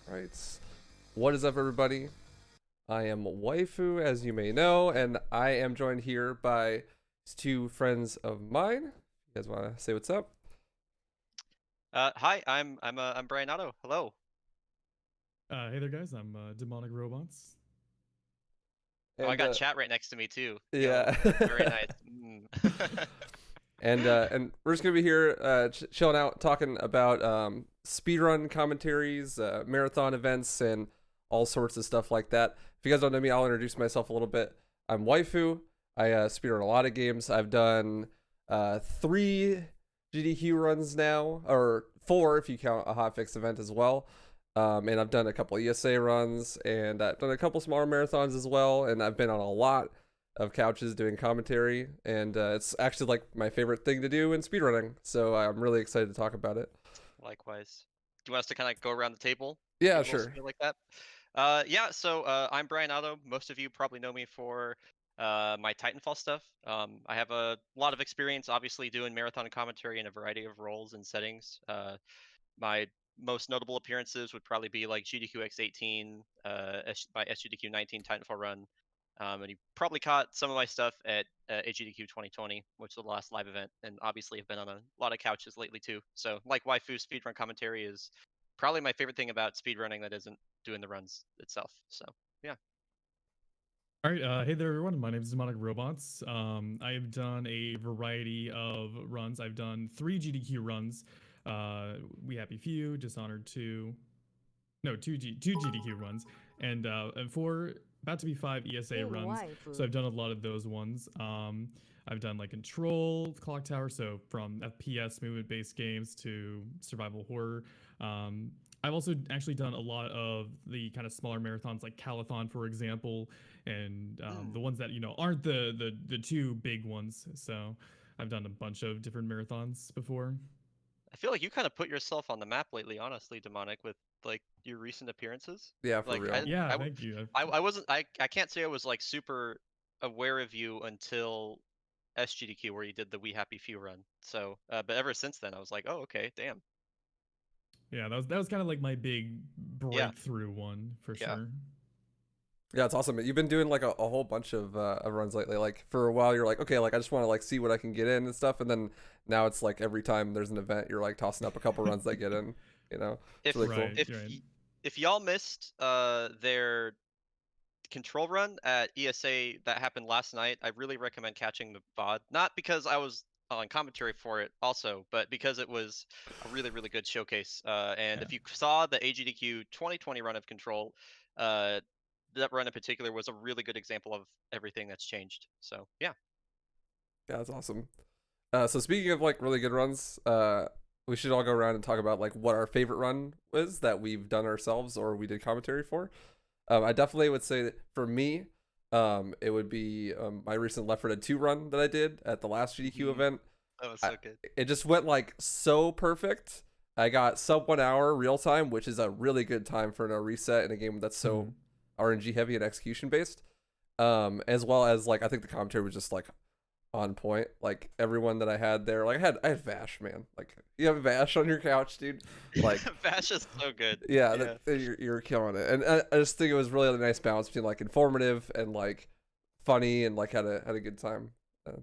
Right. What is up, everybody? I am Waifu, as you may know, and I am joined here by two friends of mine. You guys want to say what's up? Hi, I'm Bryonato. Hello. Hey there, guys. I'm DemonicRobots. Oh, I And got chat right next to me too. Yo, yeah, very nice. and we're just gonna be here chilling out, talking about speedrun commentaries, marathon events, and all sorts of stuff like that. If you guys don't know me, I'll introduce myself a little bit. I'm Waifu. I speedrun a lot of games. I've done 3 GDQ runs now, or 4 if you count a hotfix event as well. And I've done a couple ESA runs, and I've done a couple smaller marathons as well. And I've been on a lot of couches doing commentary, and it's actually like my favorite thing to do in speedrunning. So I'm really excited to talk about it. Likewise. Do you want us to kind of go around the table? Yeah, Do a little sure. spiel like that? Yeah, so I'm Bryonato. Most of you probably know me for my Titanfall stuff. I have a lot of experience, obviously, doing marathon commentary in a variety of roles and settings. My most notable appearances would probably be like GDQ X18, my SGDQ 19 Titanfall run. And you probably caught some of my stuff at AGDQ 2020, which is the last live event, and obviously have been on a lot of couches lately too. So, like Waifu, speedrun commentary is probably my favorite thing about speedrunning that isn't doing the runs itself. So, yeah. All right. Hey there, everyone. My name is DemonicRobots. I've done a variety of runs. I've done 3 GDQ runs. We Happy Few, Dishonored 2. No, two GDQ runs, and 4 about to be 5 ESA runs. So I've done a lot of those ones. I've done like Control, Clock Tower, so from FPS movement-based games to survival horror. I've also actually done a lot of the kind of smaller marathons, like Calathon, for example, and the ones that aren't the two big ones. So I've done a bunch of different marathons before. I feel like you kind of put yourself on the map lately, honestly, Demonic, with like your recent appearances. Yeah, for Like real. Yeah, thank you. I wasn't I can't say I was like super aware of you until SGDQ where you did the We Happy Few run. So, but ever since then, I was like, oh, okay, damn. Yeah, that was kind of like my big Yeah, breakthrough one for yeah. sure. Yeah, it's awesome. You've been doing like a whole bunch of runs lately. Like for a while, you're like, okay, like I just want to like see what I can get in and stuff, and then now it's like every time there's an event, you're like tossing up a couple runs that get in. You know, it's If really cool. Right, if right. if y'all missed their control run at ESA that happened last night, I really recommend catching the VOD. Not because I was on commentary for it also, but because it was a really, really good showcase. And Yeah. if you saw the AGDQ 2020 run of control, uh, that run in particular was a really good example of everything that's changed. So yeah. Yeah, that's awesome. So speaking of like really good runs, we should all go around and talk about like what our favorite run was that we've done ourselves or we did commentary for. I definitely would say that for me, it would be my recent Left 4 Dead 2 run that I did at the last GDQ event. That was I, so good. it just went like so perfect. I got sub 1 hour real time, which is a really good time for a reset in a game that's so RNG heavy and execution based. As well as like I think the commentary was just like on point. Like everyone that I had there, like I had Vash, man. Like you have Vash on your couch, dude. Like Vash is so good. yeah, Yeah. you're killing it. And I just think it was really a nice balance between like informative and like funny and like had a good time.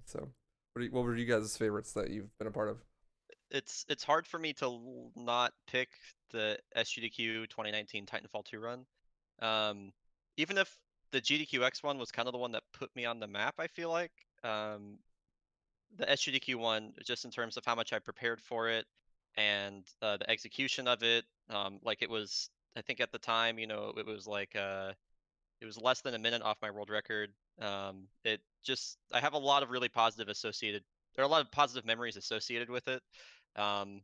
So what were you guys' favorites that you've been a part of? It's hard for me to not pick the SGDQ 2019 Titanfall 2 run. Um, Even if the GDQX one was kind of the one that put me on the map, I feel like. The SGDQ one, just in terms of how much I prepared for it and the execution of it, like it was, I think at the time, it was like it was less than a minute off my world record. It just, I have a lot of really positive associated, there are a lot of positive memories associated with it. And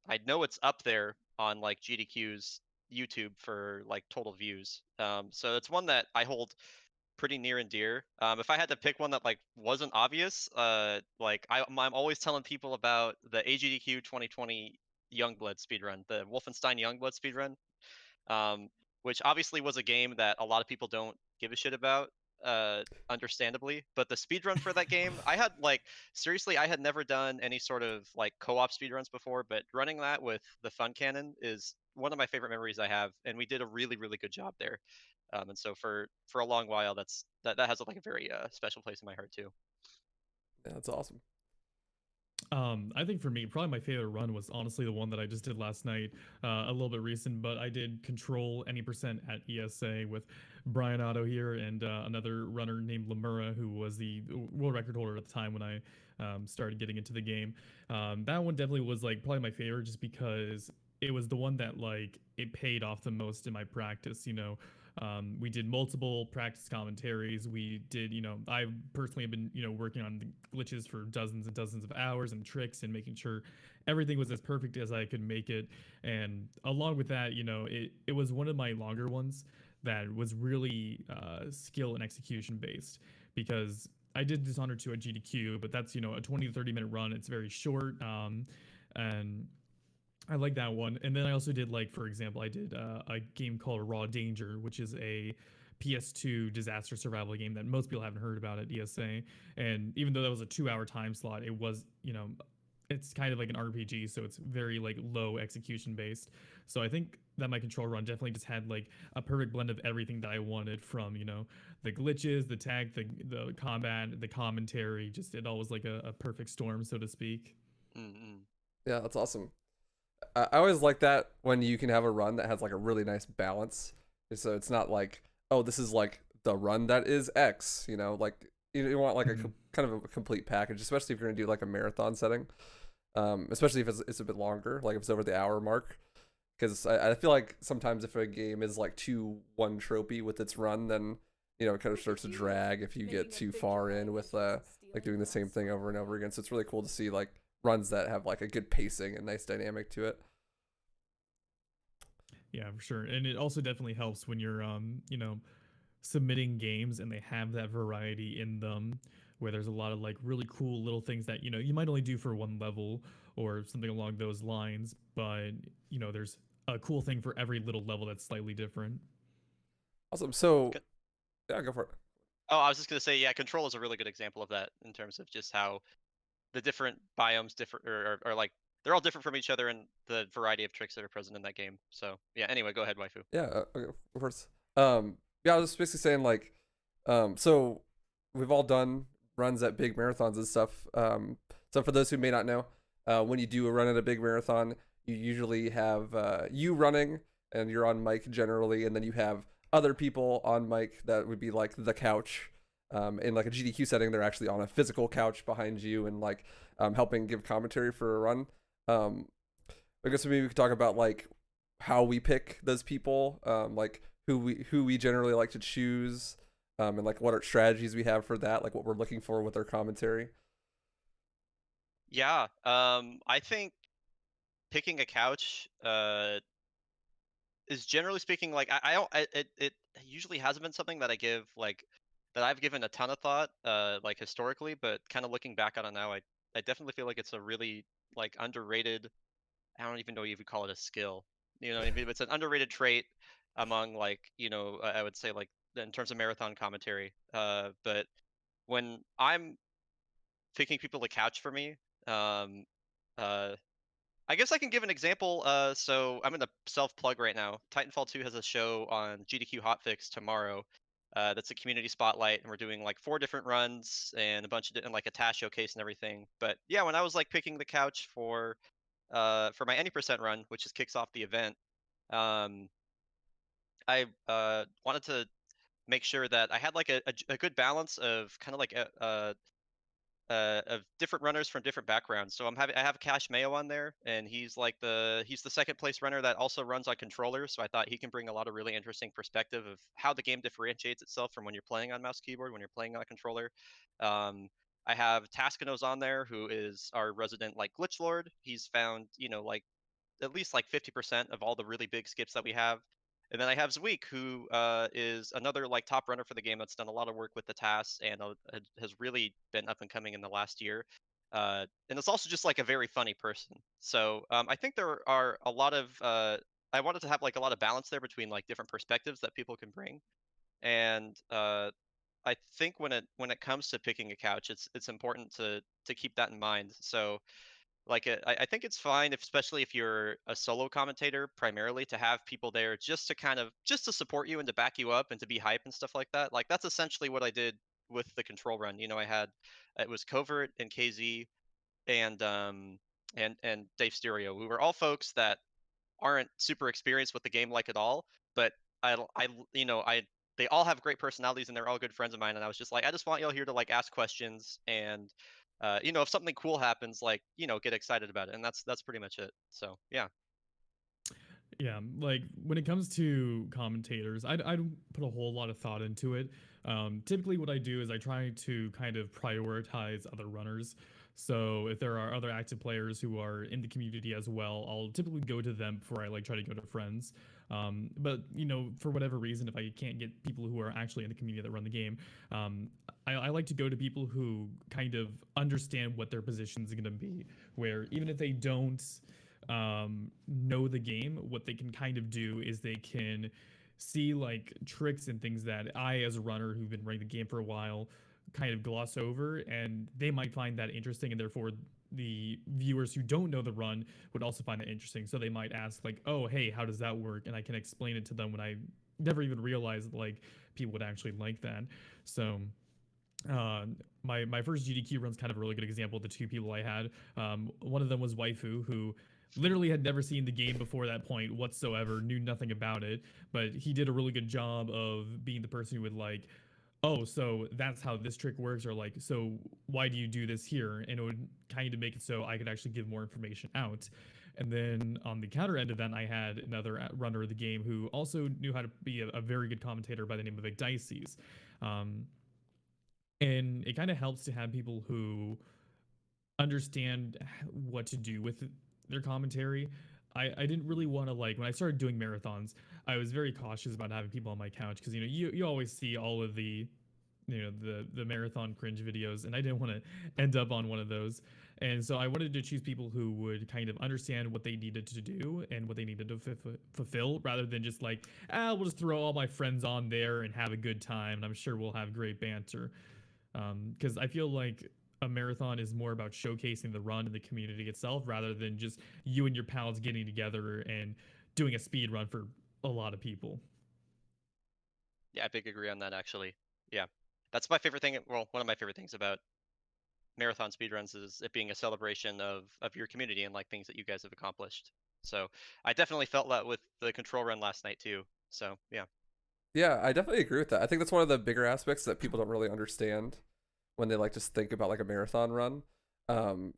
I know it's up there on like GDQ's YouTube for like total views. So it's one that I hold pretty near and dear. If I had to pick one that like wasn't obvious, like I'm always telling people about the AGDQ 2020 Youngblood speedrun, the Wolfenstein Youngblood speedrun, um, which obviously was a game that a lot of people don't give a shit about, understandably. But the speedrun for that game, I had like seriously, I had never done any sort of like co-op speedruns before, but running that with the Fun Cannon is one of my favorite memories I have, and we did a really good job there. And so for a long while, that has like a very special place in my heart too. Yeah, that's awesome. I think for me, probably my favorite run was honestly the one that I just did last night, a little bit recent, but I did control any percent at ESA with Bryonato here and another runner named Lemura, who was the world record holder at the time when I started getting into the game. That one definitely was like probably my favorite just because it was the one that like it paid off the most in my practice, you know. We did multiple practice commentaries. We did, you know, I personally have been, you know, working on the glitches for dozens and dozens of hours and tricks and making sure everything was as perfect as I could make it. And along with that, you know, it was one of my longer ones that was really skill and execution based because I did Dishonored 2 at GDQ, but that's, you know, a 20 to 30 minute run. It's very short. And I like that one. And then I also did, like, for example, I did a game called Raw Danger, which is a PS2 disaster survival game that most people haven't heard about at ESA. And even though that was a 2 hour time slot, it was, you know, it's kind of like an RPG, so it's very like low execution based. So I think that my control run definitely just had like a perfect blend of everything that I wanted from, you know, the glitches, the tag, the combat, the commentary. Just it all was like a perfect storm, so to speak. Mm-hmm. Yeah, that's awesome. I always like that when you can have a run that has like a really nice balance. So it's not like, oh, this is like the run that is X, you know, like you want like Mhm. kind of a complete package, especially if you're gonna do like a marathon setting. Especially if it's a bit longer, like if it's over the hour mark. Because I feel like sometimes if a game is like too one tropey with its run, then you know it kind of starts to drag if you get too far in with like doing the same thing over and over again. So it's really cool to see like runs that have like a good pacing and nice dynamic to it. Yeah, for sure. And it also definitely helps when you're you know, submitting games and they have that variety in them where there's a lot of like really cool little things that, you know, you might only do for one level or something along those lines, but you know, there's a cool thing for every little level that's slightly different. Awesome. So yeah, go for it. Oh, I was just gonna say, yeah, Control is a really good example of that in terms of just how the different biomes differ or like they're all different from each other and the variety of tricks that are present in that game. So yeah. Anyway, go ahead, waifu. Yeah, okay, of course. Yeah, I was just basically saying like, so we've all done runs at big marathons and stuff. So for those who may not know, when you do a run at a big marathon, you usually have you running and you're on mic generally, and then you have other people on mic that would be like the couch. In like a GDQ setting, they're actually on a physical couch behind you and like helping give commentary for a run. Um, I guess maybe we could talk about like how we pick those people, like who we generally like to choose, and like what our strategies we have for that, like what we're looking for with our commentary. Yeah. I think picking a couch is generally speaking like I don't it usually hasn't been something that I give like that I've given a ton of thought like historically, but kind of looking back on it now, I definitely feel like it's a really like underrated. I don't even know if you would call it a skill. You know what I mean? It's an underrated trait among like, you know, I would say like in terms of marathon commentary. But when I'm picking people to couch for me, um, uh, I guess I can give an example. So I'm gonna self plug right now. Titanfall 2 has a show on GDQ Hotfix tomorrow. That's a community spotlight, and we're doing like 4 different runs and a bunch of and like a task showcase and everything. But yeah, when I was like picking the couch for my any percent run, which just kicks off the event, um, I wanted to make sure that I had like a good balance of kind of like of different runners from different backgrounds. So I have Cash Mayo on there, and he's the second place runner that also runs on controllers. So I thought he can bring a lot of really interesting perspective of how the game differentiates itself from when you're playing on mouse keyboard, when you're playing on a controller. Um, I have Taskinos on there, who is our resident like glitch lord. He's found, you know, like at least like 50% of all the really big skips that we have. And then I have Zweek, who is another like top runner for the game that's done a lot of work with the tasks and has really been up and coming in the last year. And it's also just like a very funny person. So I think there are a lot of I wanted to have like a lot of balance there between like different perspectives that people can bring. And I think when it comes to picking a couch, it's important to keep that in mind. So Like, I think it's fine, especially if you're a solo commentator, primarily to have people there just to just to support you and to back you up and to be hype and stuff like that. Like that's essentially what I did with the control run. It was Covert and KZ and Dave Stereo. We were all folks that aren't super experienced with the game like at all, but I you know I they all have great personalities and they're all good friends of mine. And I was just like, I just want y'all here to like ask questions and if something cool happens, like get excited about it. And that's pretty much it. So yeah. Yeah, like when it comes to commentators, I don't put a whole lot of thought into it. Typically, what I do is I try to kind of prioritize other runners. So if there are other active players who are in the community as well, I'll typically go to them before I like try to go to friends. But for whatever reason, if I can't get people who are actually in the community that run the game, I like to go to people who kind of understand what their position is going to be. Where even if they don't know the game, what they can kind of do is they can see like tricks and things that I, as a runner who've been running the game for a while, kind of gloss over, and they might find that interesting, and therefore the viewers who don't know the run would also find that interesting. So they might ask like, "Oh, hey, how does that work?" And I can explain it to them when I never even realized like people would actually like that. So my first GDQ run's kind of a really good example of the two people I had. One of them was Waifu, who literally had never seen the game before that point whatsoever, knew nothing about it, but he did a really good job of being the person who would like, oh, so that's how this trick works, or like, so why do you do this here? And it would kind of make it so I could actually give more information out. And then on the counter end of that, I had another runner of the game who also knew how to be a very good commentator by the name of Igdices. And it kind of helps to have people who understand what to do with their commentary. I didn't really want to, like, when I started doing marathons, I was very cautious about having people on my couch because you always see all of the the marathon cringe videos, and I didn't want to end up on one of those. And so I wanted to choose people who would kind of understand what they needed to do and what they needed to fulfill, rather than just like, we'll just throw all my friends on there and have a good time, and I'm sure we'll have great banter. Because I feel like a marathon is more about showcasing the run and the community itself, rather than just you and your pals getting together and doing a speed run for a lot of people. Yeah, I big agree on that actually. Yeah. That's my favorite thing. Well, one of my favorite things about marathon speedruns is it being a celebration of your community and like things that you guys have accomplished. So I definitely felt that with the control run last night too. So yeah. Yeah, I definitely agree with that. I think that's one of the bigger aspects that people don't really understand when they like just think about like a marathon run.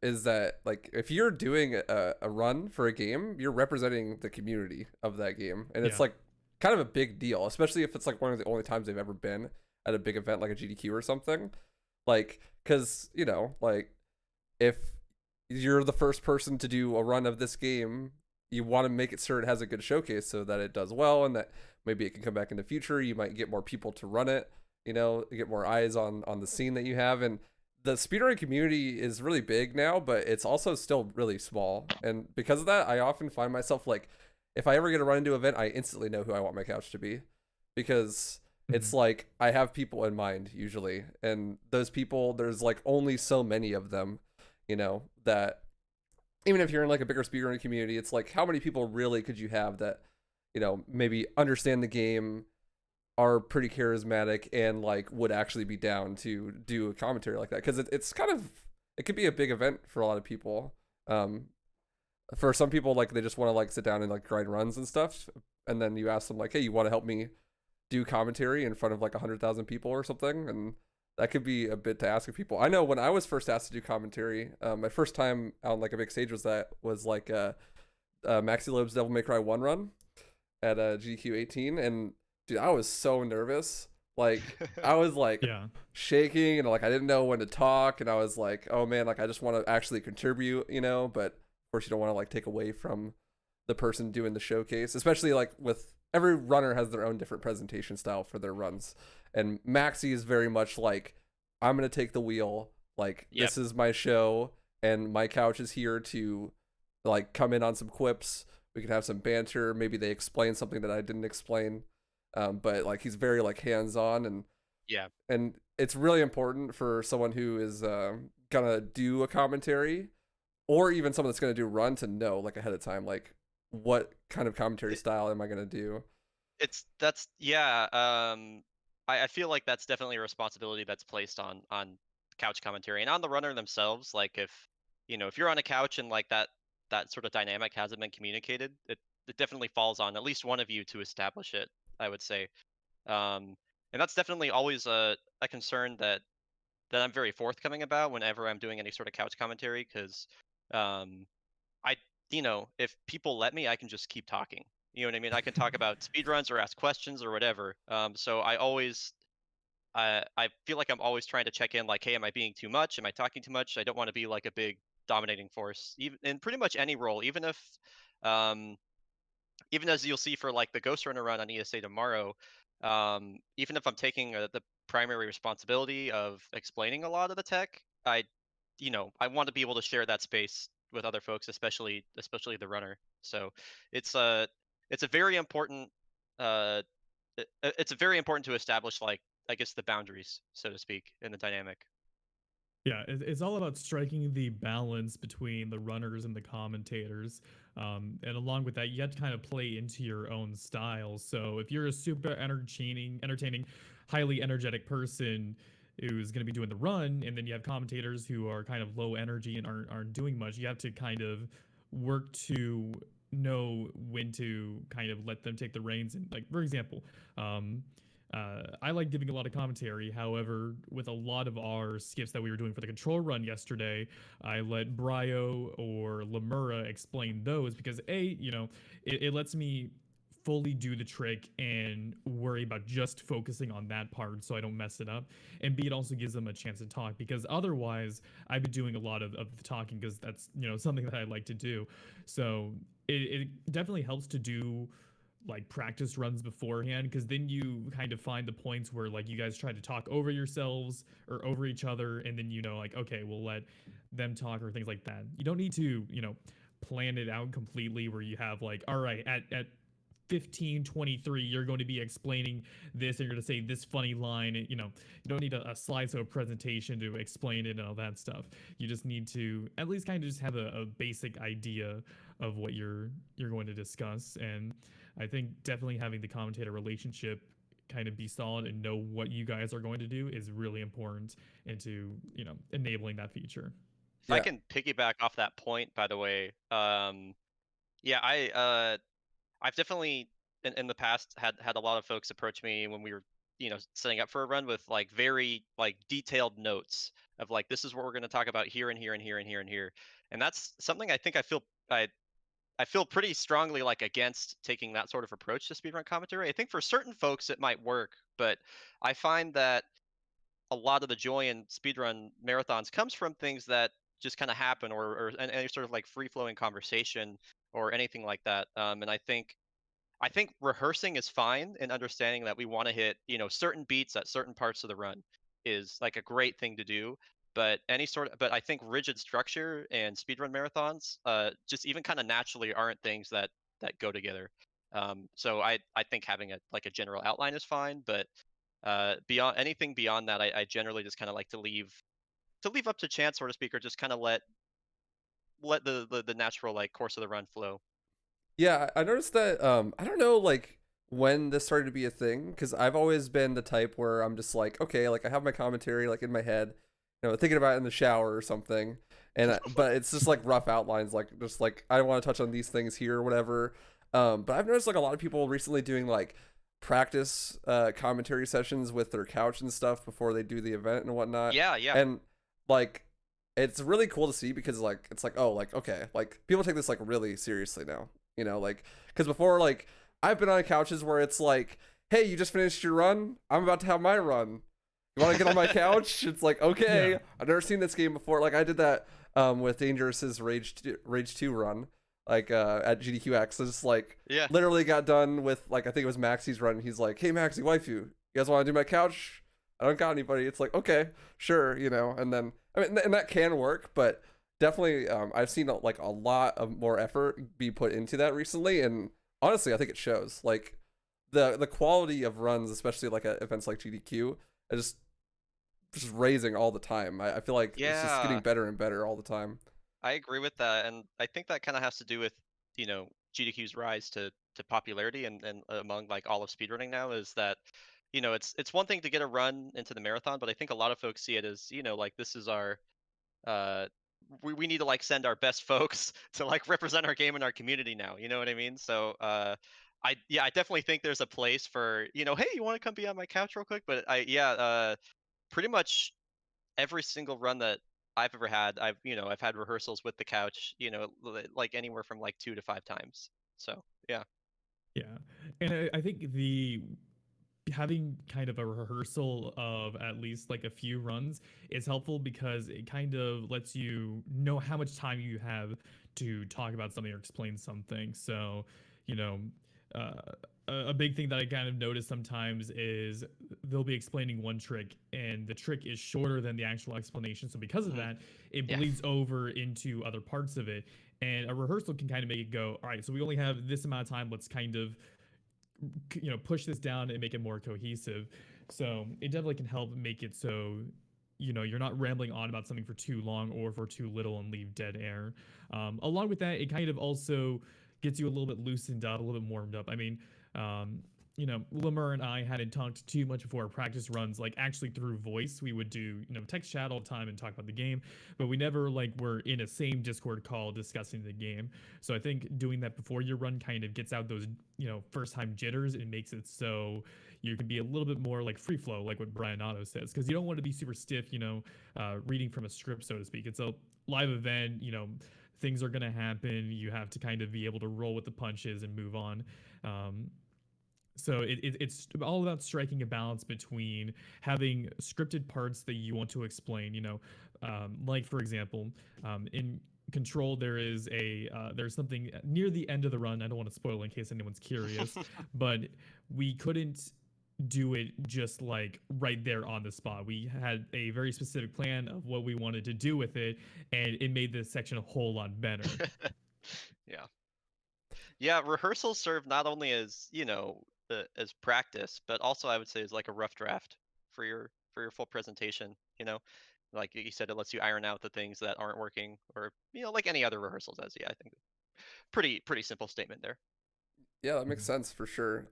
Is that like if you're doing a run for a game, you're representing the community of that game, and it's like kind of a big deal, especially if it's like one of the only times they've ever been at a big event like a GDQ or something. Like, because like if you're the first person to do a run of this game, you want to make it sure it has a good showcase so that it does well and that maybe it can come back in the future. You might get more people to run it, get more eyes on the scene that you have. And the speedrunning community is really big now, but it's also still really small. And because of that, I often find myself like, if I ever get a run into an event, I instantly know who I want my couch to be, because it's like I have people in mind usually, and those people, there's like only so many of them, that even if you're in like a bigger speedrunning community, it's like how many people really could you have that maybe understand the game, are pretty charismatic, and like would actually be down to do a commentary like that, because it's kind of, it could be a big event for a lot of people. For some people, like they just want to like sit down and like grind runs and stuff, and then you ask them like, hey, you want to help me do commentary in front of like 100,000 people or something, and that could be a bit to ask of people. I know when I was first asked to do commentary, my first time on like a big stage was like Maxi Loeb's Devil May Cry 1 run at GQ 18, and dude, I was so nervous. Like I was like shaking, and like I didn't know when to talk, and I was like, oh man, like I just want to actually contribute, but of course you don't want to like take away from the person doing the showcase, especially like with every runner has their own different presentation style for their runs. And Maxi is very much like, I'm going to take the wheel. Like, this is my show, and my couch is here to like come in on some quips. We can have some banter. Maybe they explain something that I didn't explain. But like, he's very like hands-on, and it's really important for someone who is gonna do a commentary or even someone that's going to do run to know like ahead of time, like what kind of commentary style am I going to do? That's yeah. I feel like that's definitely a responsibility that's placed on couch commentary and on the runner themselves. Like if you're on a couch and like that sort of dynamic hasn't been communicated, it definitely falls on at least one of you to establish it, I would say. And that's definitely always a concern that I'm very forthcoming about whenever I'm doing any sort of couch commentary, because I if people let me, I can just keep talking. You know what I mean? I can talk about speedruns or ask questions or whatever. So I feel like I'm always trying to check in, like, hey, am I being too much? Am I talking too much? I don't want to be like a big dominating force, even in pretty much any role, um, even as you'll see for like the Ghost Runner run on ESA tomorrow, even if I'm taking the primary responsibility of explaining a lot of the tech, I want to be able to share that space with other folks, especially the runner. So it's a it's a very important uh it's very important to establish, like, I guess, the boundaries, so to speak, in the dynamic. Yeah, it's all about striking the balance between the runners and the commentators. And along with that, you have to kind of play into your own style. So if you're a super entertaining, highly energetic person who's going to be doing the run, and then you have commentators who are kind of low energy and aren't doing much, you have to kind of work to know when to kind of let them take the reins. And like, for example, I like giving a lot of commentary. However, with a lot of our skips that we were doing for the control run yesterday, I let Bryo or Lemura explain those because it lets me fully do the trick and worry about just focusing on that part so I don't mess it up. And B, it also gives them a chance to talk because otherwise I've been doing a lot of the talking because that's, something that I like to do. So it definitely helps to do like practice runs beforehand because then you kind of find the points where like you guys try to talk over yourselves or over each other and then like, okay, we'll let them talk or things like that. You don't need to plan it out completely where you have like, all right, at 15:23 you're going to be explaining this and you're going to say this funny line. And, you don't need a slideshow presentation to explain it and all that stuff. You just need to at least kind of just have a basic idea of what you're going to discuss. And I think definitely having the commentator relationship kind of be solid and know what you guys are going to do is really important into, enabling that feature. If I Yeah. can piggyback off that point, by the way, yeah, I've definitely in the past had a lot of folks approach me when we were setting up for a run with like very like detailed notes of like, this is what we're going to talk about here and here and here and here and here. And that's something I think I feel pretty strongly like against taking that sort of approach to speedrun commentary. I think for certain folks it might work, but I find that a lot of the joy in speedrun marathons comes from things that just kind of happen, or any sort of like free flowing conversation or anything like that. And I think rehearsing is fine, and understanding that we want to hit, certain beats at certain parts of the run is like a great thing to do. But I think rigid structure and speedrun marathons, just even kind of naturally aren't things that go together. So I think having a general outline is fine, but beyond anything beyond that, I generally just kind of like to leave up to chance, so to speak, or just kind of let the natural like course of the run flow. Yeah, I noticed that I don't know like when this started to be a thing because I've always been the type where I'm just like, okay, like I have my commentary like in my head, thinking about it in the shower or something. And but it's just like rough outlines, like just like I want to touch on these things here or whatever. But I've noticed like a lot of people recently doing like practice commentary sessions with their couch and stuff before they do the event and whatnot. Yeah, yeah. And like it's really cool to see because like it's like, oh, like okay, like people take this like really seriously now, like because before like I've been on couches where it's like, hey, you just finished your run, I'm about to have my run, you want to get on my couch? It's like, okay. Yeah. I've never seen this game before. Like I did that with Dangerous's Rage 2 run, like at GDQX. So just like Yeah. literally got done with like I think it was Maxi's run. He's like, hey Maxi, waifu, you guys want to do my couch? I don't got anybody. It's like, okay, sure, and then I mean, and that can work, but definitely I've seen like a lot of more effort be put into that recently, and honestly I think it shows. Like the quality of runs, especially like at events like GDQ, is just raising all the time. I feel like it's just getting Yeah. better and better all the time. I agree with that, and I think that kind of has to do with GDQ's rise to popularity and among like all of speedrunning now is that it's one thing to get a run into the marathon, but I think a lot of folks see it as like this is our uh we need to like send our best folks to like represent our game in our community now. You know what I mean? So I definitely think there's a place for hey, you want to come be on my couch real quick? But pretty much every single run that I've ever had, I've had rehearsals with the couch, like anywhere from like 2 to 5 times. So yeah. Yeah, and I think the having kind of a rehearsal of at least like a few runs is helpful because it kind of lets you know how much time you have to talk about something or explain something. So, you know, uh, a big thing that I kind of notice sometimes is they'll be explaining one trick and the trick is shorter than the actual explanation. So because of that, it Yeah. bleeds over into other parts of it. And a rehearsal can kind of make it go, all right, so we only have this amount of time. Let's kind of push this down and make it more cohesive. So it definitely can help make it so you're not rambling on about something for too long or for too little and leave dead air. Along with that, it kind of also gets you a little bit loosened up, a little bit warmed up. I mean, um, Lemur and I hadn't talked too much before our practice runs, like actually through voice. We would do, text chat all the time and talk about the game, but we never like were in a same Discord call discussing the game. So I think doing that before your run kind of gets out those, first time jitters and makes it so you can be a little bit more like free flow, like what Bryonato says, because you don't want to be super stiff, reading from a script, so to speak. It's a live event, things are going to happen. You have to kind of be able to roll with the punches and move on. So it's all about striking a balance between having scripted parts that you want to explain, like for example, in Control there is there's something near the end of the run. I don't want to spoil in case anyone's curious, but we couldn't do it just like right there on the spot. We had a very specific plan of what we wanted to do with it, and it made this section a whole lot better. Yeah. Yeah, rehearsals serve not only as, as practice, but also I would say as like a rough draft for your full presentation, Like you said, it lets you iron out the things that aren't working or, like any other rehearsals as I think pretty simple statement there. Yeah, that makes sense for sure.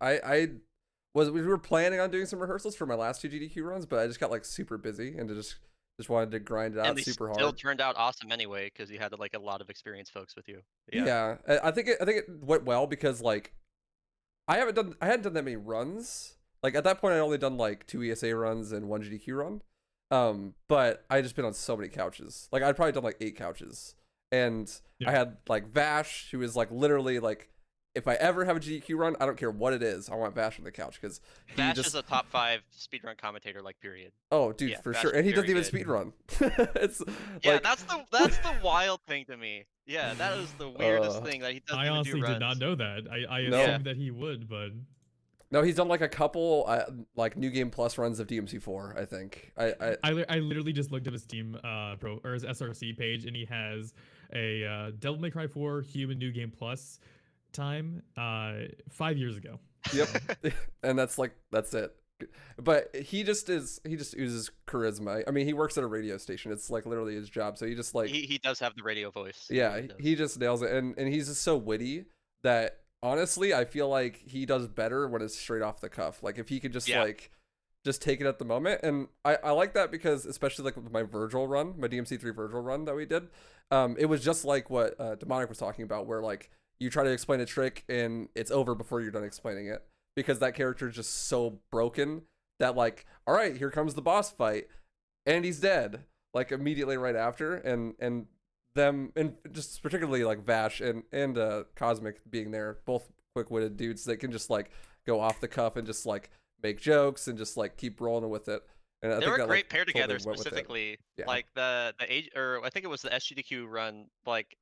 We were planning on doing some rehearsals for my last 2 GDQ runs, but I just got like super busy and just wanted to grind it And out they super still hard. turned out awesome anyway because you had like a lot of experienced folks with you. Yeah. Yeah, I think it went well because like I hadn't done that many runs. Like at that point, I'd only done like 2 ESA runs and 1 GDQ run. But I just been on so many couches. Like I'd probably done like 8 couches, and I had like Vash, who is like literally like, if I ever have a GDQ run, I don't care what it is, I want Vash on the couch because Vash is a top 5 speedrun commentator, like period. Oh, dude, Yeah, for Vash sure, is and he doesn't very even good. speedrun. It's Yeah, like, that's the wild thing to me. Yeah, that is the weirdest thing that he doesn't I even honestly do runs. did not know that. I No. assumed that he would, but no, he's done like a couple like New Game Plus runs of DMC4. I think I literally just looked at his Steam pro or his SRC page, and he has a Devil May Cry 4 Human New Game Plus time 5 years ago. Yep. And that's it. But he just oozes charisma. I mean, he works at a radio station. It's like literally his job. So he just like he does have the radio voice. Yeah, he just nails it, and he's just so witty that honestly, I feel like he does better when it's straight off the cuff. Like if he could just like just take it at the moment, and I like that because especially like with my Virgil run, my DMC3 Virgil run that we did, it was just like what Demonic was talking about, where like you try to explain a trick and it's over before you're done explaining it because that character is just so broken that like, all right, here comes the boss fight, and he's dead like immediately right after, and them, and just particularly like Vash and Cosmic being there, both quick-witted dudes that can just like go off the cuff and just like make jokes and just like keep rolling with it. And they were a great pair totally together specifically. Yeah. Like the age, or I think it was the SGDQ run. Like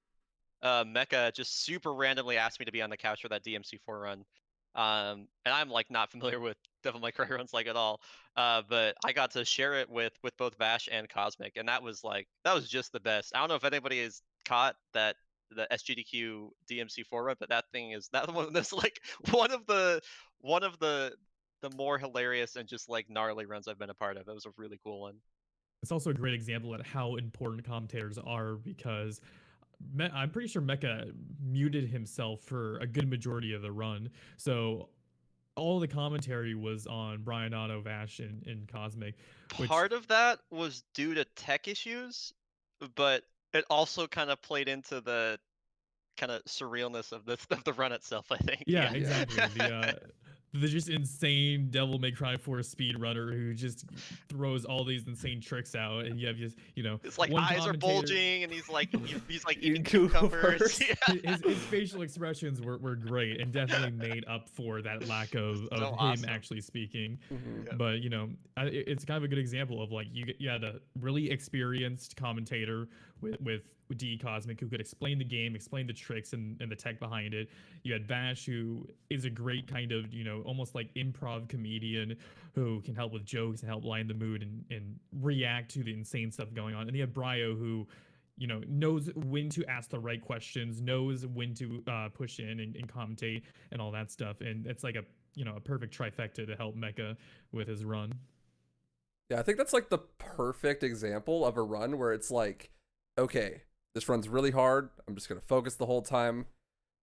Mecha just super randomly asked me to be on the couch for that DMC4 run. And I'm like not familiar with Devil May Cry runs like at all. But I got to share it with both Vash and Cosmic, and that was just the best. I don't know if anybody has caught the SGDQ DMC4 run, but that one that's like one of the more hilarious and just like gnarly runs I've been a part of. That was a really cool one. It's also a great example at how important commentators are because I'm pretty sure Mecha muted himself for a good majority of the run. So all the commentary was on Bryonato, Vash, and Cosmic, which Part of that was due to tech issues, but it also kind of played into the kind of surrealness of the run itself, I think. yeah, Yeah. exactly. The just insane Devil May Cry 4 speedrunner who just throws all these insane tricks out, and you have just His like one eyes are commentator. bulging, and he's like eating Cucumbers. cucumbers. Yeah. His facial expressions were great and definitely made up for that lack of So him awesome. actually speaking. Mhm. Yeah. But it's kind of a good example of like you had a really experienced commentator with D Cosmic who could explain the game, explain the tricks and the tech behind it. You had Vash, who is a great kind of almost like improv comedian who can help with jokes and help lighten the mood and react to the insane stuff going on. And you have Bryo, who knows when to ask the right questions, knows when to push in and commentate and all that stuff. And it's like a perfect trifecta to help Mecha with his run. Yeah, I think that's like the perfect example of a run where it's like, okay, this run's really hard. I'm just gonna focus the whole time.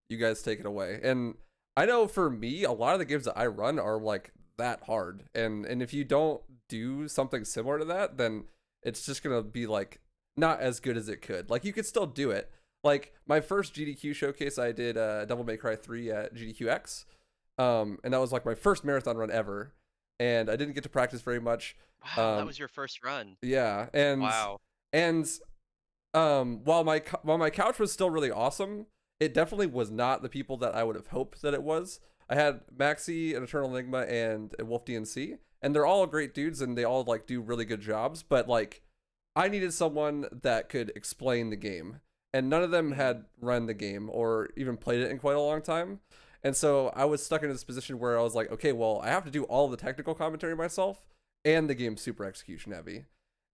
You guys take it away. And I know for me, a lot of the games that I run are like that hard. And if you don't do something similar to that, then it's just gonna be like not as good as it could. Like you could still do it. Like my first GDQ showcase, I did Devil May Cry 3 at GDQX, and that was like my first marathon run ever. And I didn't get to practice very much. Wow, that was your first run. Yeah, Wow. and while my couch was still really awesome, it definitely was not the people that I would have hoped that it was. I had Maxi, an Eternal Enigma, and a Wolf DNC, and they're all great dudes, and they all like do really good jobs. But like, I needed someone that could explain the game, and none of them had run the game or even played it in quite a long time. And so I was stuck in this position where I was like, okay, well, I have to do all the technical commentary myself, and the game's super execution heavy,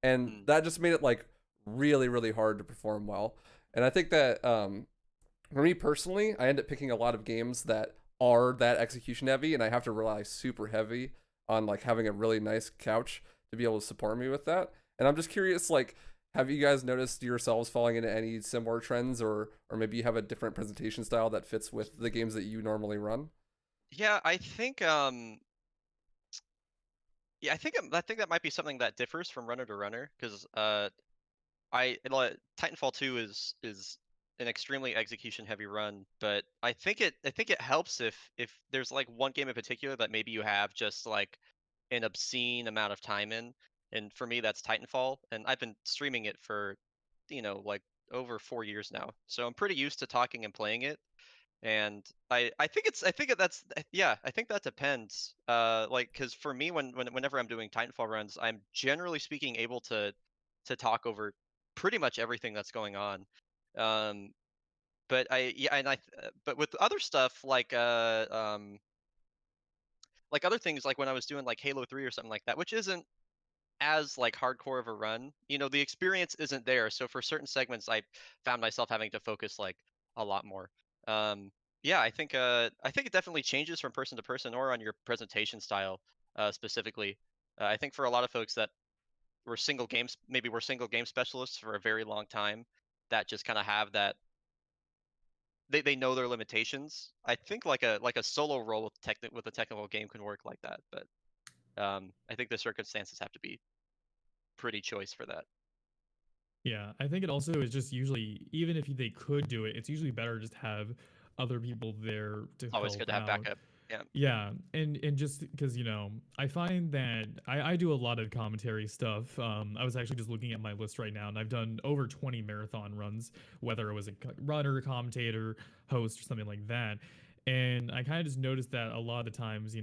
and that just made it like really, really hard to perform well. And I think that for me personally, I end up picking a lot of games that are that execution heavy, and I have to rely super heavy on like having a really nice couch to be able to support me with that. And I'm just curious, like, have you guys noticed yourselves falling into any similar trends, or maybe you have a different presentation style that fits with the games that you normally run? Yeah, I think yeah, I think that might be something that differs from runner to runner because Titanfall 2 is an extremely execution heavy run, but I think it helps if there's like one game in particular that maybe you have just like an obscene amount of time in, and for me that's Titanfall, and I've been streaming it for like over 4 years now, so I'm pretty used to talking and playing it. And I think that's yeah, I think that depends. Like, because for me, whenever I'm doing Titanfall runs, I'm generally speaking able to talk over pretty much everything that's going on. Um, but but with other stuff like other things like when I was doing like Halo 3 or something like that, which isn't as like hardcore of a run, the experience isn't there. So for certain segments, I found myself having to focus like a lot more. Um, yeah, I think it definitely changes from person to person or on your presentation style specifically. I think for a lot of folks that were single game specialists for a very long time, that just kind of have that they know their limitations. I think like a solo role with a technical game can work like that, but I think the circumstances have to be pretty choice for that. Yeah, I think it also is just usually, even if they could do it, it's usually better just have other people there to Always good help to have out. backup. Yeah. Yeah, and just because I find that I do a lot of commentary stuff. I was actually just looking at my list right now, and I've done over 20 marathon runs, whether it was a runner, commentator, host, or something like that. And I kind of just noticed that a lot of the times,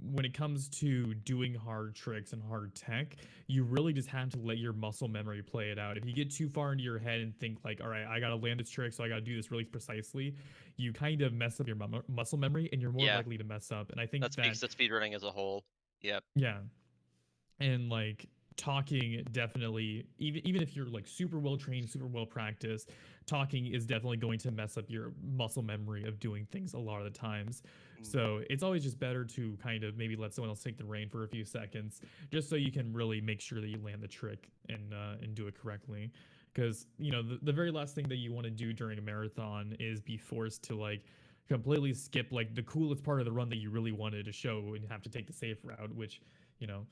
when it comes to doing hard tricks and hard tech, you really just have to let your muscle memory play it out. If you get too far into your head and think like, all right, I got to land this trick, so I got to do this really precisely, you kind of mess up your muscle memory and you're more Yeah. likely to mess up. And I think That speaks to speedrunning as a whole. Yep. yeah. And like talking definitely, even if you're like super well trained, super well practiced, talking is definitely going to mess up your muscle memory of doing things a lot of the times. So it's always just better to kind of maybe let someone else take the reign for a few seconds, just so you can really make sure that you land the trick and do it correctly. because the very last thing that you want to do during a marathon is be forced to like completely skip like the coolest part of the run that you really wanted to show and have to take the safe route, which you know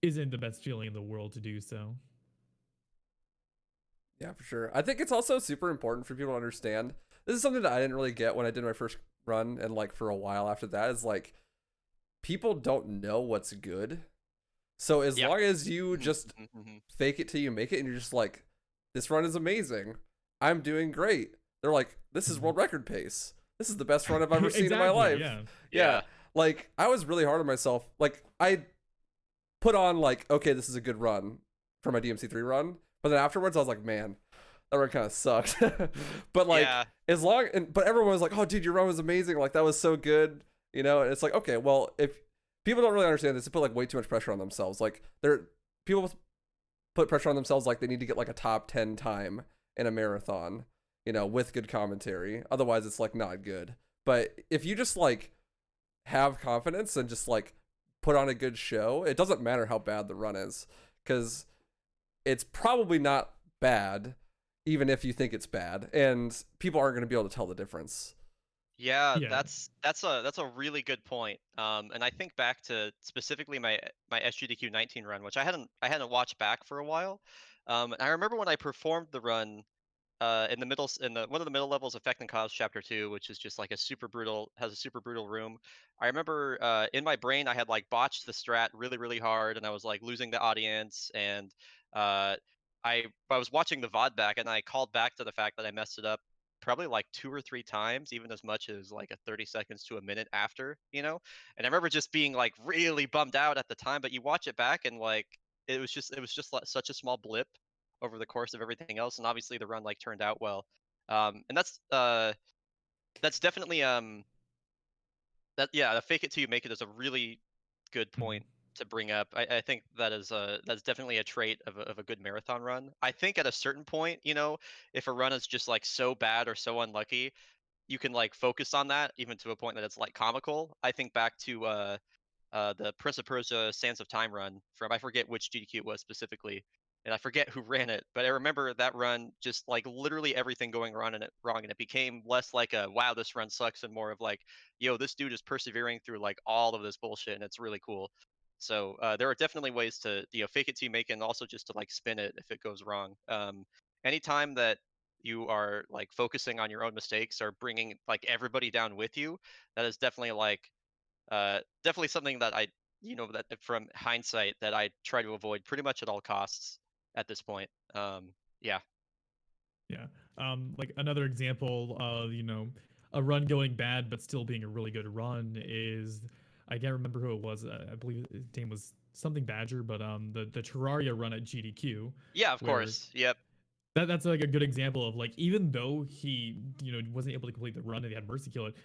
isn't the best feeling in the world to do so. Yeah, for sure. I think it's also super important for people to understand. This is something that I didn't really get when I did my first run, and like for a while after that, is like people don't know what's good. So as long as you just fake it till you make it, and you're just like, this run is amazing, I'm doing great. They're like, this is world record pace. This is the best run I've ever seen in my life. Yeah. Like I was really hard on myself. Like I put on like, okay, this is a good run for my DMC3 run. But then afterwards, I was like, man, that run kind of sucked. But like, but everyone was like, oh, dude, your run was amazing. Like that was so good. And it's like, okay, well, if people don't really understand this, they put like way too much pressure on themselves. Like people put pressure on themselves. Like they need to get like a top 10 time in a marathon, with good commentary. Otherwise it's like not good. But if you just like have confidence and just like put on a good show, it doesn't matter how bad the run is, because it's probably not bad, even if you think it's bad, and people aren't going to be able to tell the difference. Yeah, that's a really good point. And I think back to specifically my SGDQ 19 run, which I hadn't watched back for a while. And I remember when I performed the run in the one of the middle levels, Effect and Cause Chapter 2, which is just like a super brutal room. I remember in my brain I had like botched the strat really really hard, and I was like losing the audience, and uh, I was watching the VOD back, and I called back to the fact that I messed it up probably like 2 or 3 times, even as much as like a 30 seconds to a minute after. And I remember just being like really bummed out at the time, but you watch it back and like it was just like such a small blip over the course of everything else, and obviously the run like turned out well. And that's definitely the fake it till you make it is a really good point to bring up. I think that's definitely a trait of a good marathon run. I think at a certain point, if a run is just like so bad or so unlucky, you can like focus on that even to a point that it's like comical. I think back to the Prince of Persia Sands of Time run from, I forget which GDQ it was specifically, and I forget who ran it, but I remember that run just like literally everything going wrong in it, and it became less like a wow this run sucks and more of like, yo, this dude is persevering through like all of this bullshit and it's really cool. So there are definitely ways to fake it till you make it, and also just to like spin it if it goes wrong. Anytime that you are like focusing on your own mistakes or bringing like everybody down with you, that is definitely like definitely something that that from hindsight that I try to avoid pretty much at all costs at this point. Yeah. Yeah. Like another example of, a run going bad but still being a really good run is, I can't remember who it was. I believe his name was something Badger, but the Terraria run at GDQ. Yeah, of course. Yep. That's like a good example of like, even though he, wasn't able to complete the run and he had Mercy kill it,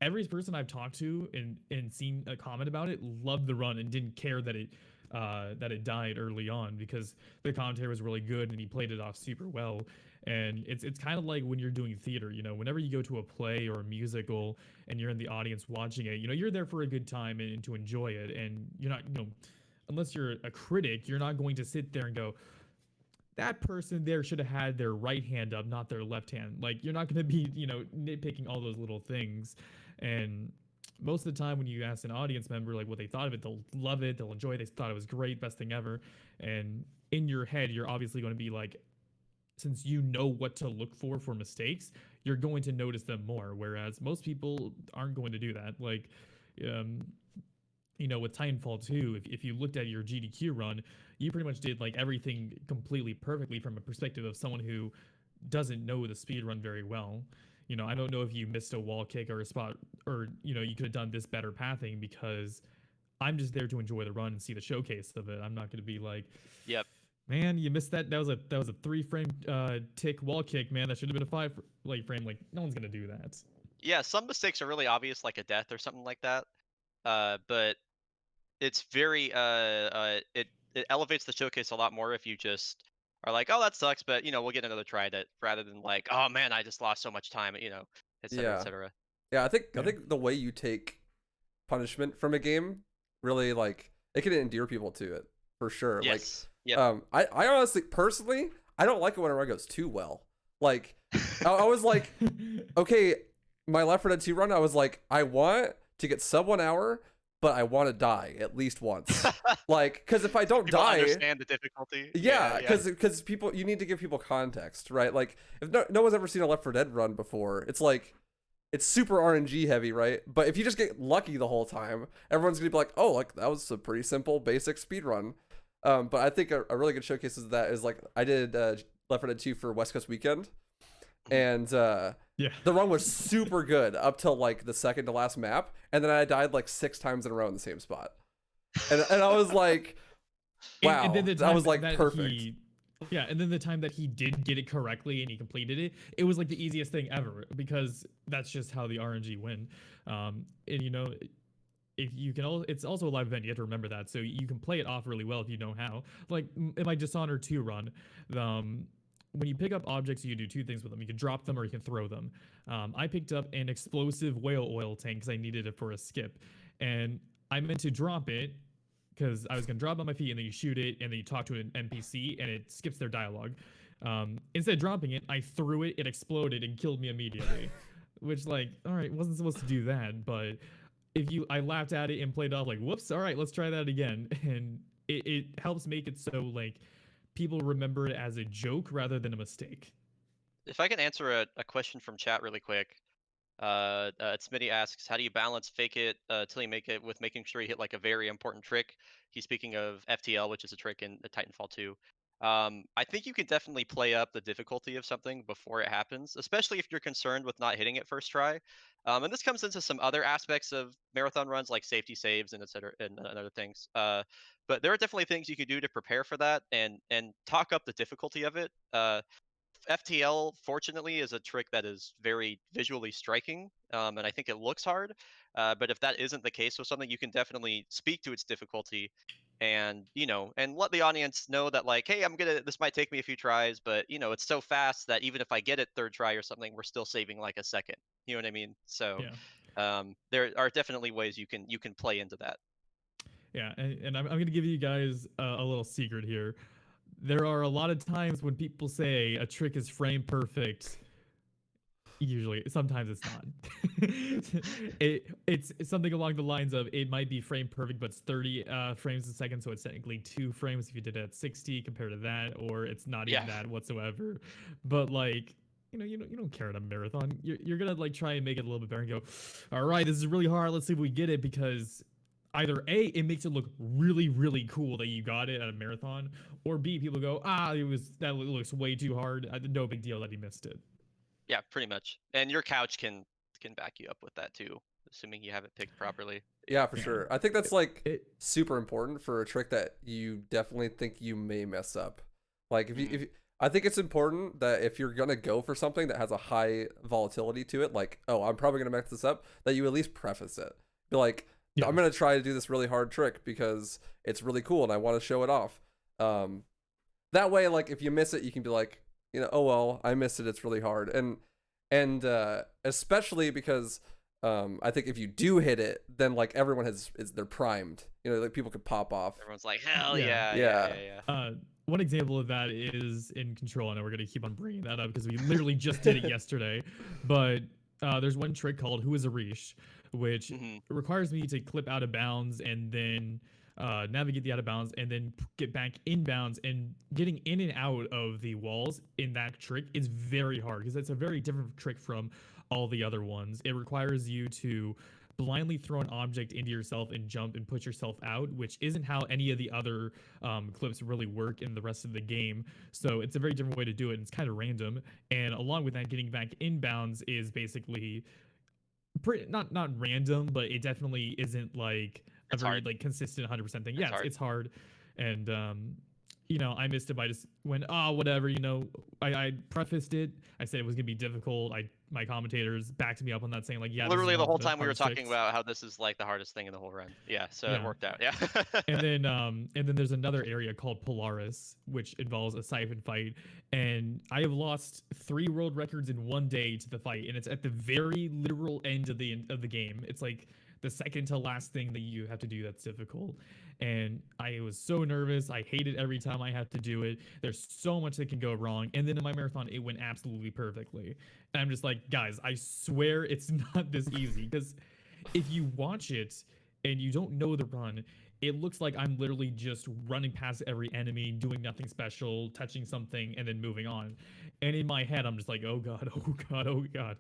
every person I've talked to and seen a comment about it loved the run and didn't care that it died early on, because the commentary was really good and he played it off super well. And it's kind of like when you're doing theater, whenever you go to a play or a musical and you're in the audience watching it, you're there for a good time and to enjoy it. And you're not, unless you're a critic, you're not going to sit there and go, that person there should have had their right hand up, not their left hand. Like, you're not going to be, nitpicking all those little things. And most of the time when you ask an audience member like what they thought of it, they'll love it, they'll enjoy it, they thought it was great, best thing ever. And in your head, you're obviously going to be like, since you know what to look for mistakes, you're going to notice them more. Whereas most people aren't going to do that. Like, with Titanfall 2, if you looked at your GDQ run, you pretty much did like everything completely perfectly from a perspective of someone who doesn't know the speed run very well. I don't know if you missed a wall kick or a spot, or you could have done this better pathing, because I'm just there to enjoy the run and see the showcase of it. I'm not going to be like, yep, man, you missed that. That was a 3-frame tick wall kick, man. That should have been a 5-frame. Like, no one's going to do that. Yeah, some mistakes are really obvious, like a death or something like that. But it's very it elevates the showcase a lot more if you just are like, oh, that sucks, but we'll get another try at it, rather than like, oh man, I just lost so much time, et cetera, et cetera. Yeah, I think the way you take punishment from a game really, like, it can endear people to it for sure. Yes. Like, I honestly, personally, I don't like it when a run goes too well. Like, I was like, okay, my Left 4 Dead 2 run, I was like, I want to get sub 1 hour, but I want to die at least once. Like, because if I don't People die, understand the difficulty. yeah, because people, you need to give people context, right? Like, if no one's ever seen a Left 4 Dead run before, it's like, it's super RNG heavy, right? But if you just get lucky the whole time, everyone's gonna be like, oh, like that was a pretty simple basic speed run. But I think a really good showcase of that is like I did Left 4 Dead 2 for West Coast Weekend, and the run was super good up till like the second to last map, and then I died like 6 times in a row in the same spot, and I was like, wow, and then the that was like that perfect. Yeah, and then the time that he did get it correctly and he completed it, it was like the easiest thing ever because that's just how the RNG win. And you know, if you can, it's also a live event. You have to remember that, so you can play it off really well if you know how. Like in my Dishonored 2 run, when you pick up objects, you do 2 things with them. You can drop them or you can throw them. I picked up an explosive whale oil tank because I needed it for a skip, and I meant to drop it because I was going to drop on my feet and then you shoot it and then you talk to an NPC and it skips their dialogue. Instead of dropping it, I threw it, it exploded and killed me immediately. Which, like, all right, wasn't supposed to do that, but I laughed at it and played off like, whoops, all right, let's try that again. And it helps make it so, like, people remember it as a joke rather than a mistake. If I can answer a question from chat really quick. Smitty asks, how do you balance fake it till you make it with making sure you hit like a very important trick? He's speaking of FTL, which is a trick in the Titanfall 2. I think you can definitely play up the difficulty of something before it happens, especially if you're concerned with not hitting it first try. And this comes into some other aspects of marathon runs like safety saves and etc. and other things. But there are definitely things you can do to prepare for that and talk up the difficulty of it. FTL, fortunately, is a trick that is very visually striking, and I think it looks hard. But if that isn't the case with something, you can definitely speak to its difficulty, and and let the audience know that like, hey, this might take me a few tries, but it's so fast that even if I get it third try or something, we're still saving like a second. You know what I mean? So, there are definitely ways you can play into that. Yeah, and I'm going to give you guys a little secret here. There are a lot of times when people say a trick is frame perfect. Usually, sometimes it's not. It's something along the lines of it might be frame perfect, but it's 30 frames a second, so it's technically 2 frames if you did it at 60 compared to that, or it's not even that whatsoever. But like, you don't care at a marathon. You're gonna like try and make it a little bit better and go, all right, this is really hard. Let's see if we get it, because either A, it makes it look really, really cool that you got it at a marathon, or B, people go, that looks way too hard. No big deal that he missed it. Yeah, pretty much. And your couch can back you up with that too, assuming you have it picked properly. Yeah, for sure. I think that's like super important for a trick that you definitely think you may mess up. Like if I think it's important that if you're gonna go for something that has a high volatility to it, like, oh, I'm probably gonna mess this up, that you at least preface it. Be like, I'm gonna try to do this really hard trick because it's really cool and I want to show it off. That way, like if you miss it, you can be like, oh well, I missed it. It's really hard, and especially because I think if you do hit it, then like everyone they're primed. Like people could pop off. Everyone's like, hell yeah. One example of that is in Control. I know we're gonna keep on bringing that up because we literally just did it yesterday, but there's one trick called Who is a Reach, which requires me to clip out of bounds and then navigate the out of bounds and then get back inbounds, and getting in and out of the walls in that trick is very hard because it's a very different trick from all the other ones. It requires you to blindly throw an object into yourself and jump and put yourself out, which isn't how any of the other clips really work in the rest of the game. So it's a very different way to do it, and it's kind of random. And along with that, getting back inbounds is basically not random, but it definitely isn't like a very like consistent 100% thing. Yes, it's hard. And I missed it by just went, whatever, I prefaced it. I said it was gonna be difficult. My commentators backed me up on that, saying like, literally the whole time we were talking about how this is like the hardest thing in the whole run. Yeah, so it worked out. Yeah. and then there's another area called Polaris, which involves a siphon fight, and I have lost 3 world records in one day to the fight, and it's at the very literal end of the game. It's like the second to last thing that you have to do that's difficult. And I was so nervous. I hate it every time I have to do it. There's so much that can go wrong. And then in my marathon, it went absolutely perfectly. And I'm just like, guys, I swear it's not this easy. Because if you watch it and you don't know the run, it looks like I'm literally just running past every enemy, doing nothing special, touching something, and then moving on. And in my head, I'm just like, oh God, oh God, oh God.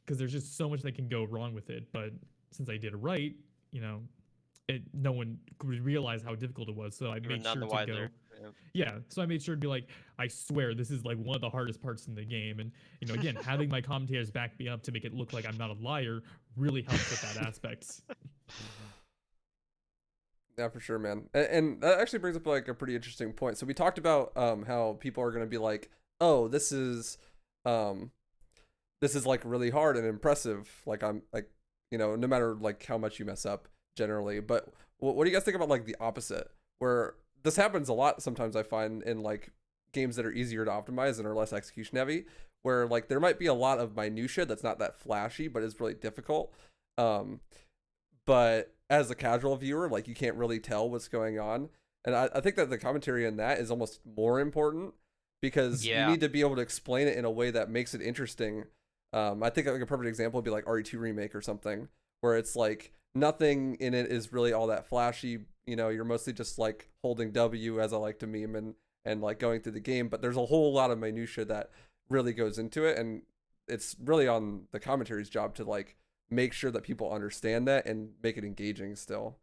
Because there's just so much that can go wrong with it. But since I did it right, you know, no one could realize how difficult it was. So I You were made none sure the to go. wiser. Yeah. Yeah, so I made sure to be like, I swear this is like one of the hardest parts in the game. And, you know, again, having my commentators back me up to make it look like I'm not a liar really helps with that aspect. Yeah, for sure, man. And that actually brings up like a pretty interesting point. So we talked about how people are going to be like, oh, this is like really hard and impressive. Like I'm like, you know, no matter like how much you mess up generally. But what do you guys think about like the opposite, where this happens a lot sometimes? I find in like games that are easier to optimize and are less execution heavy, where like there might be a lot of minutia that's not that flashy, but is really difficult. But as a casual viewer, like you can't really tell what's going on. And I think that the commentary in that is almost more important because you Yeah. need to be able to explain it in a way that makes it interesting. I think like a perfect example would be like RE2 Remake or something, where it's like nothing in it is really all that flashy. You know, you're mostly just like holding W, as I like to meme, and like going through the game. But there's a whole lot of minutia that really goes into it, and it's really on the commentary's job to like make sure that people understand that and make it engaging still.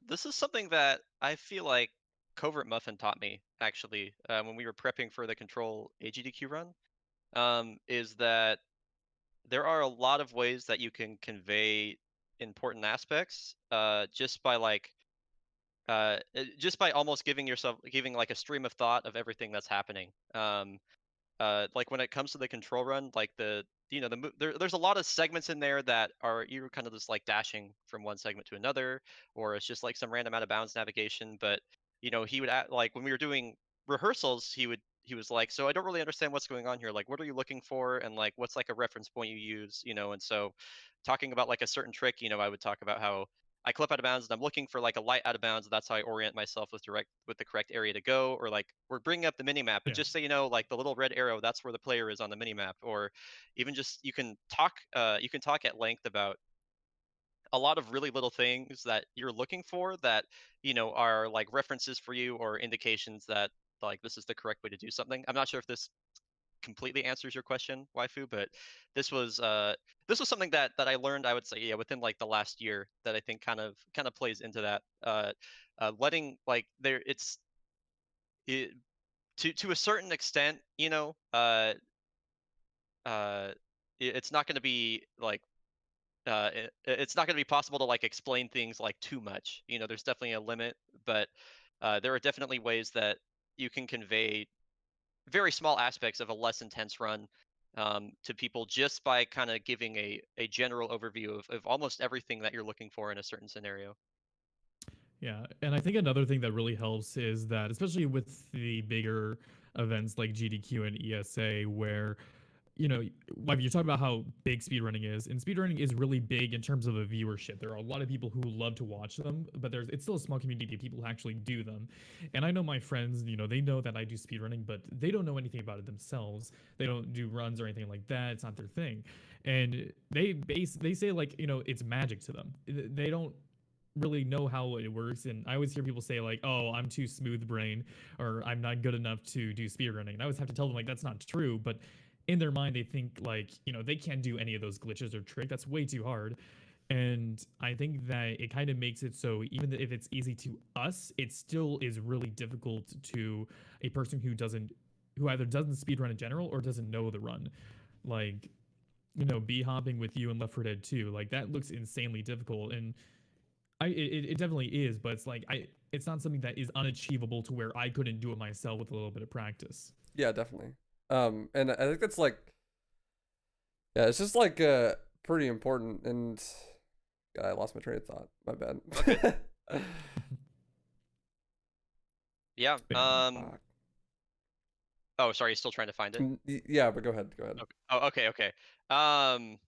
This is something that I feel like Covert Muffin taught me actually when we were prepping for the Control AGDQ run. Is that there are a lot of ways that you can convey important aspects just by just by almost giving like a stream of thought of everything that's happening. Like when it comes to the control run, like there's a lot of segments in there that are you're kind of just like dashing from one segment to another, or it's just like some random out of bounds navigation. But he would like when we were doing rehearsals, he was like, so I don't really understand what's going on here. Like, what are you looking for, and like what's like a reference point you use, and so talking about like a certain trick, I would talk about how I clip out of bounds and I'm looking for like a light out of bounds. That's how I orient myself with the correct area to go. Or like we're bringing up the mini map, but Yeah. just so you know, like the little red arrow, that's where the player is on the mini map. Or even just you can talk at length about a lot of really little things that you're looking for that are like references for you or indications that like this is the correct way to do something. I'm not sure if this completely answers your question, waifu, but this was something that I learned, I would say, yeah, within like the last year, that I think kind of plays into that. Letting like there it, to a certain extent, it's not going to be like it's not going to be possible to like explain things like too much. There's definitely a limit, but there are definitely ways that you can convey very small aspects of a less intense run to people just by kind of giving a general overview of almost everything that you're looking for in a certain scenario. Yeah, and I think another thing that really helps is that, especially with the bigger events like GDQ and ESA, where like you talk about how big speedrunning is, and speedrunning is really big in terms of a viewership. There are a lot of people who love to watch them, but it's still a small community of people who actually do them. And I know my friends, they know that I do speedrunning, but they don't know anything about it themselves. They don't do runs or anything like that. It's not their thing. And they say like, it's magic to them. They don't really know how it works. And I always hear people say like, oh, I'm too smooth brain, or I'm not good enough to do speedrunning. And I always have to tell them like that's not true. But in their mind they think like, they can't do any of those glitches or trick. That's way too hard. And I think that it kind of makes it so even if it's easy to us, it still is really difficult to a person who either doesn't speedrun in general or doesn't know the run. Like, bee hopping with you in Left 4 Dead 2, like that looks insanely difficult. And it definitely is, but it's not something that is unachievable to where I couldn't do it myself with a little bit of practice. Yeah, definitely. And I think that's like, yeah, it's just like pretty important. And God, I lost my train of thought. My bad. Okay. Yeah. Fuck. Oh, sorry. You're still trying to find it? Yeah, but go ahead. Go ahead. Okay. Oh, okay. Okay. Um.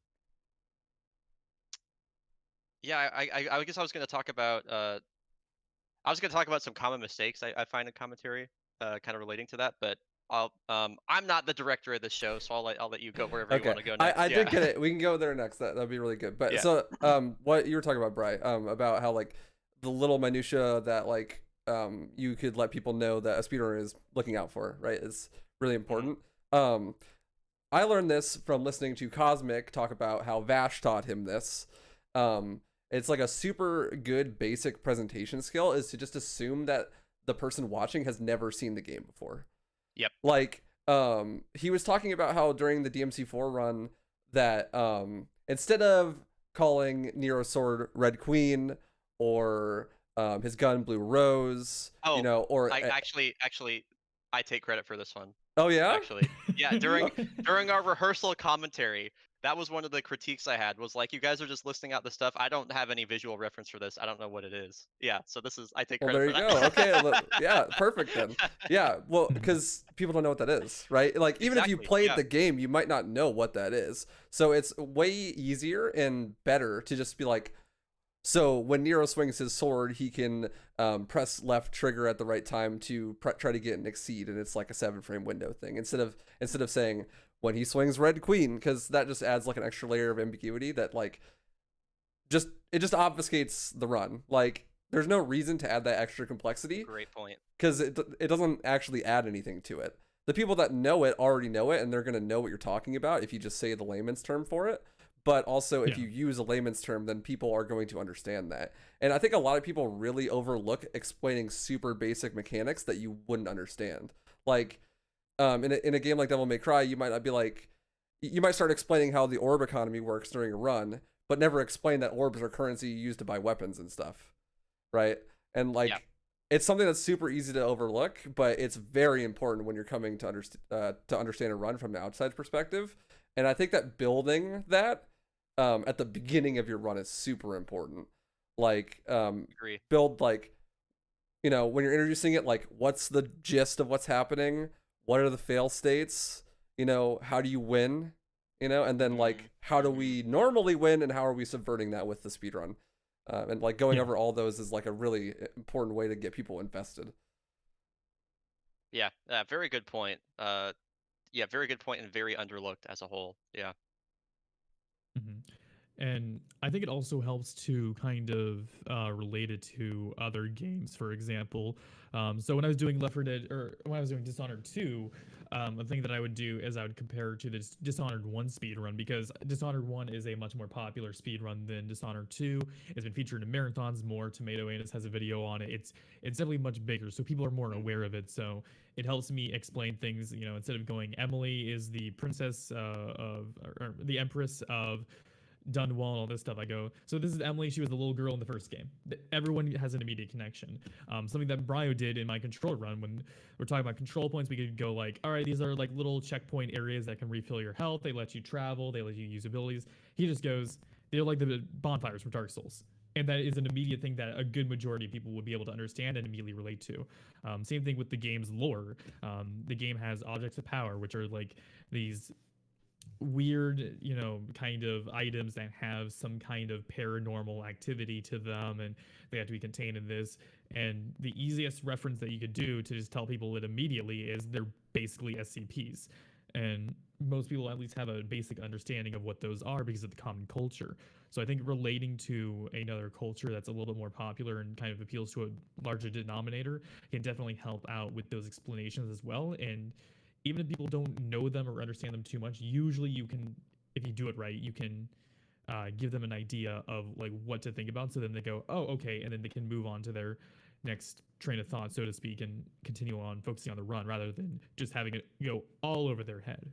Yeah, I guess I was gonna talk about some common mistakes I find in commentary, kind of relating to that. But I'm not the director of this show, so I'll let you go wherever you Okay, want to go next. I Yeah, did get it. We can go there next. That'd be really good. But yeah. so what you were talking about, Bri, about how like the little minutia that like you could let people know that a speedrunner is looking out for, right? Is really important. I learned this from listening to Cosmic talk about how Vash taught him this. It's like a super good basic presentation skill is to just assume that the person watching has never seen the game before. Yep. Like, he was talking about how during the DMC4 run that instead of calling Nero's sword Red Queen or his gun Blue Rose, Oh, you know, or I actually I take credit for this one. oh yeah, Actually, yeah. During our rehearsal commentary, that was one of the critiques I had. Was like, you guys are just listing out the stuff. I don't have any visual reference for this. I don't know what it is. Yeah. So I take well credit there for you that. go. Okay, yeah, perfect then. Yeah, well, Mhm. because people don't know what that is, right? Like even if you Exactly, played yeah. the game, you might not know what that is. So it's way easier and better to just be like, so when Nero swings his sword, he can press left trigger at the right time to try to get an exceed, and it's like a 7-frame window thing. Instead of saying when he swings Red Queen, because that just adds like an extra layer of ambiguity that like it just obfuscates the run. Like there's no reason to add that extra complexity Great point. because it doesn't actually add anything to it. The people that know it already know it, and they're gonna know what you're talking about if you just say the layman's term for it. But also, if Yeah. you use a layman's term, then people are going to understand that. And I think a lot of people really overlook explaining super basic mechanics that you wouldn't understand. Like, in a game like Devil May Cry, you might not be like, you might start explaining how the orb economy works during a run, but never explain that orbs are currency used to buy weapons and stuff, right? And like, Yeah. it's something that's super easy to overlook, but it's very important when you're coming to understand a run from an outside perspective. And I think that building that at the beginning of your run is super important. Like, Agree. build like, you know, when you're introducing it, like, what's the gist of what's happening? What are the fail states? You know, how do you win? You know, and then like, how do we normally win, and how are we subverting that with the speedrun? And like going Yeah. over all those is like a really important way to get people invested. Yeah. Very good point. Yeah, very good point and very underlooked as a whole. Yeah. Mhm. And I think it also helps to kind of relate it to other games. For example, so when I was doing Left 4 Dead, or when I was doing Dishonored 2, a thing that I would do is I would compare to the Dishonored 1 speedrun, because Dishonored 1 is a much more popular speedrun than Dishonored 2. It's been featured in marathons more. Tomato Anus has a video on it. It's definitely much bigger, so people are more aware of it. So it helps me explain things. You know, instead of going, Emily is the princess or the empress of Dunwall and all this stuff. I go, so this is Emily. She was the little girl in the first game. Everyone has an immediate connection. Something that Bryo did in my control run, when we're talking about control points, we could go like, all right, these are like little checkpoint areas that can refill your health. They let you travel. They let you use abilities. He just goes, they're like the bonfires from Dark Souls. And that is an immediate thing that a good majority of people would be able to understand and immediately relate to. Same thing with the game's lore. The game has objects of power, which are like these weird, you know, kind of items that have some kind of paranormal activity to them, and they have to be contained in this. And the easiest reference that you could do to just tell people it immediately is they're basically SCPs. And most people at least have a basic understanding of what those are because of the common culture. So I think relating to another culture that's a little bit more popular and kind of appeals to a larger denominator can definitely help out with those explanations as well. And even if people don't know them or understand them too much, usually you can, if you do it right, you can give them an idea of like what to think about. So then they go, oh, okay, and then they can move on to their next train of thought, so to speak, and continue on focusing on the run rather than just having it go all over their head.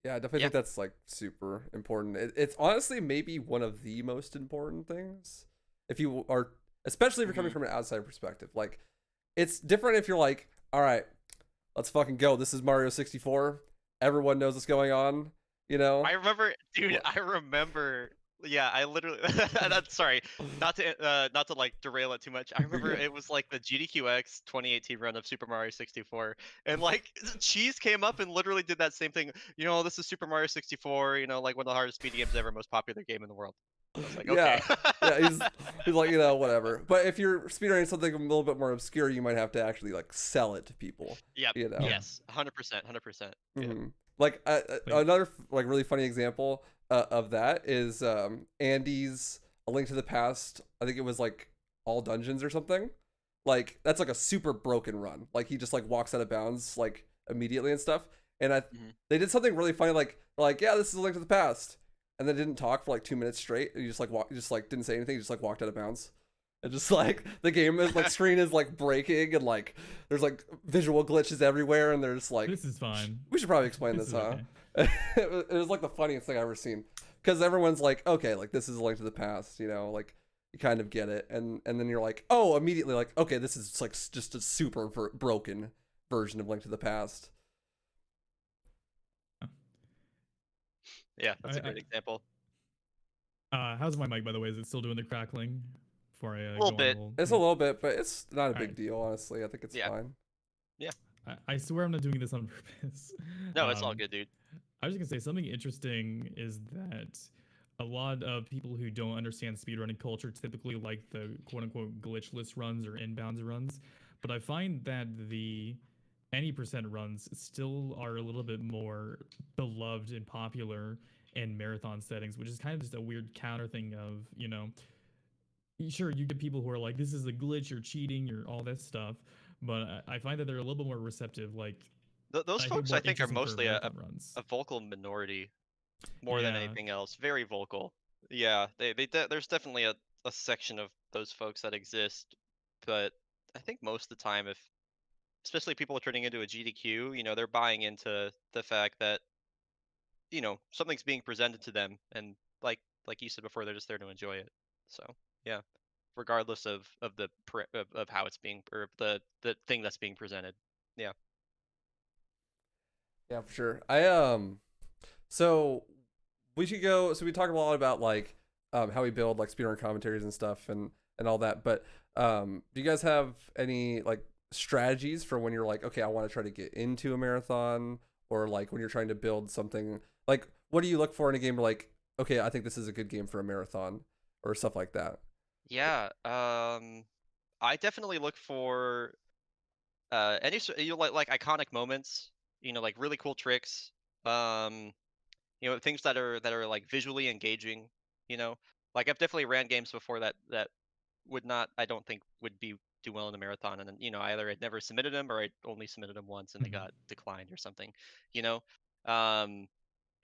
Yeah, I definitely Yeah. think that's like super important. It's honestly maybe one of the most important things. If you are, especially if you're coming from an outside perspective, like it's different if you're like, all right, let's fucking go. This is Mario 64. Everyone knows what's going on, you know? I remember, dude. What? I remember Yeah, I literally. That's sorry, not to like derail it too much. I remember good. it was like the GDQX 2018 run of Super Mario 64, and like Cheese came up and literally did that same thing. This is Super Mario 64. Like one of the hardest speed games ever, most popular game in the world. I was like, okay. Yeah, yeah, he's like, whatever. But if you're speedrunning something a little bit more obscure, you might have to actually like sell it to people. Yep. You know. Yeah. Yes. 100%. 100%. Yeah. hmm Like Like, another like really funny example of that is Andy's A Link to the Past. I think it was like all dungeons or something. Like that's like a super broken run. Like he just like walks out of bounds like immediately and stuff. And Mhm. they did something really funny like yeah, this is A Link to the Past, and then didn't talk for like 2 minutes straight. And he just like just like didn't say anything. He just like walked out of bounds. And just like the game is like screen is like breaking and like there's like visual glitches everywhere and there's like this is fine. we should probably explain this, is huh? okay. It was like the funniest thing I've ever seen because everyone's like, okay, like this is A Link to the Past, like you kind of get it, and then you're like, oh, immediately like, okay, this is like just a super broken version of Link to the Past. Yeah, that's a I, great example. how's my mic, by the way? Is it still doing the crackling? Before I A little go on bit. a little. It's a little bit, but it's not a big Alright. deal, honestly. I think it's Yeah. fine. Yeah. I swear I'm not doing this on purpose. No, it's all good, dude. I was just gonna say something interesting is that a lot of people who don't understand speedrunning culture typically like the quote unquote glitchless runs or inbounds runs. But I find that the any percent runs still are a little bit more beloved and popular in marathon settings, which is kind of just a weird counter thing of, sure, you get people who are like, this is a glitch, you're cheating, you're all this stuff. But I find that they're a little bit more receptive. Like, Those I folks, more I think, are interesting for mostly a marathon runs. vocal minority more than Yeah. anything else. Very vocal. Yeah, there's definitely a section of those folks that exist, but I think most of the time, if especially people are turning into a GDQ, they're buying into the fact that something's being presented to them, and like you said before, they're just there to enjoy it. So yeah, regardless of how it's being, or the thing that's being presented. Yeah. Yeah, for sure. So we should go. So we talk a lot about like how we build like speedrun commentaries and stuff and all that. But do you guys have any like strategies for when you're like, okay, I want to try to get into a marathon, or like when you're trying to build something? Like, what do you look for in a game? Like, okay, I think this is a good game for a marathon, or stuff like that. Yeah. I definitely look for any like iconic moments. Like really cool tricks. Um, things that are like visually engaging. You know, like I've definitely ran games before that would not, I don't think, would do well in a marathon, and then either I'd never submitted them or I'd only submitted them once and they Mhm. got declined or something. You know, um,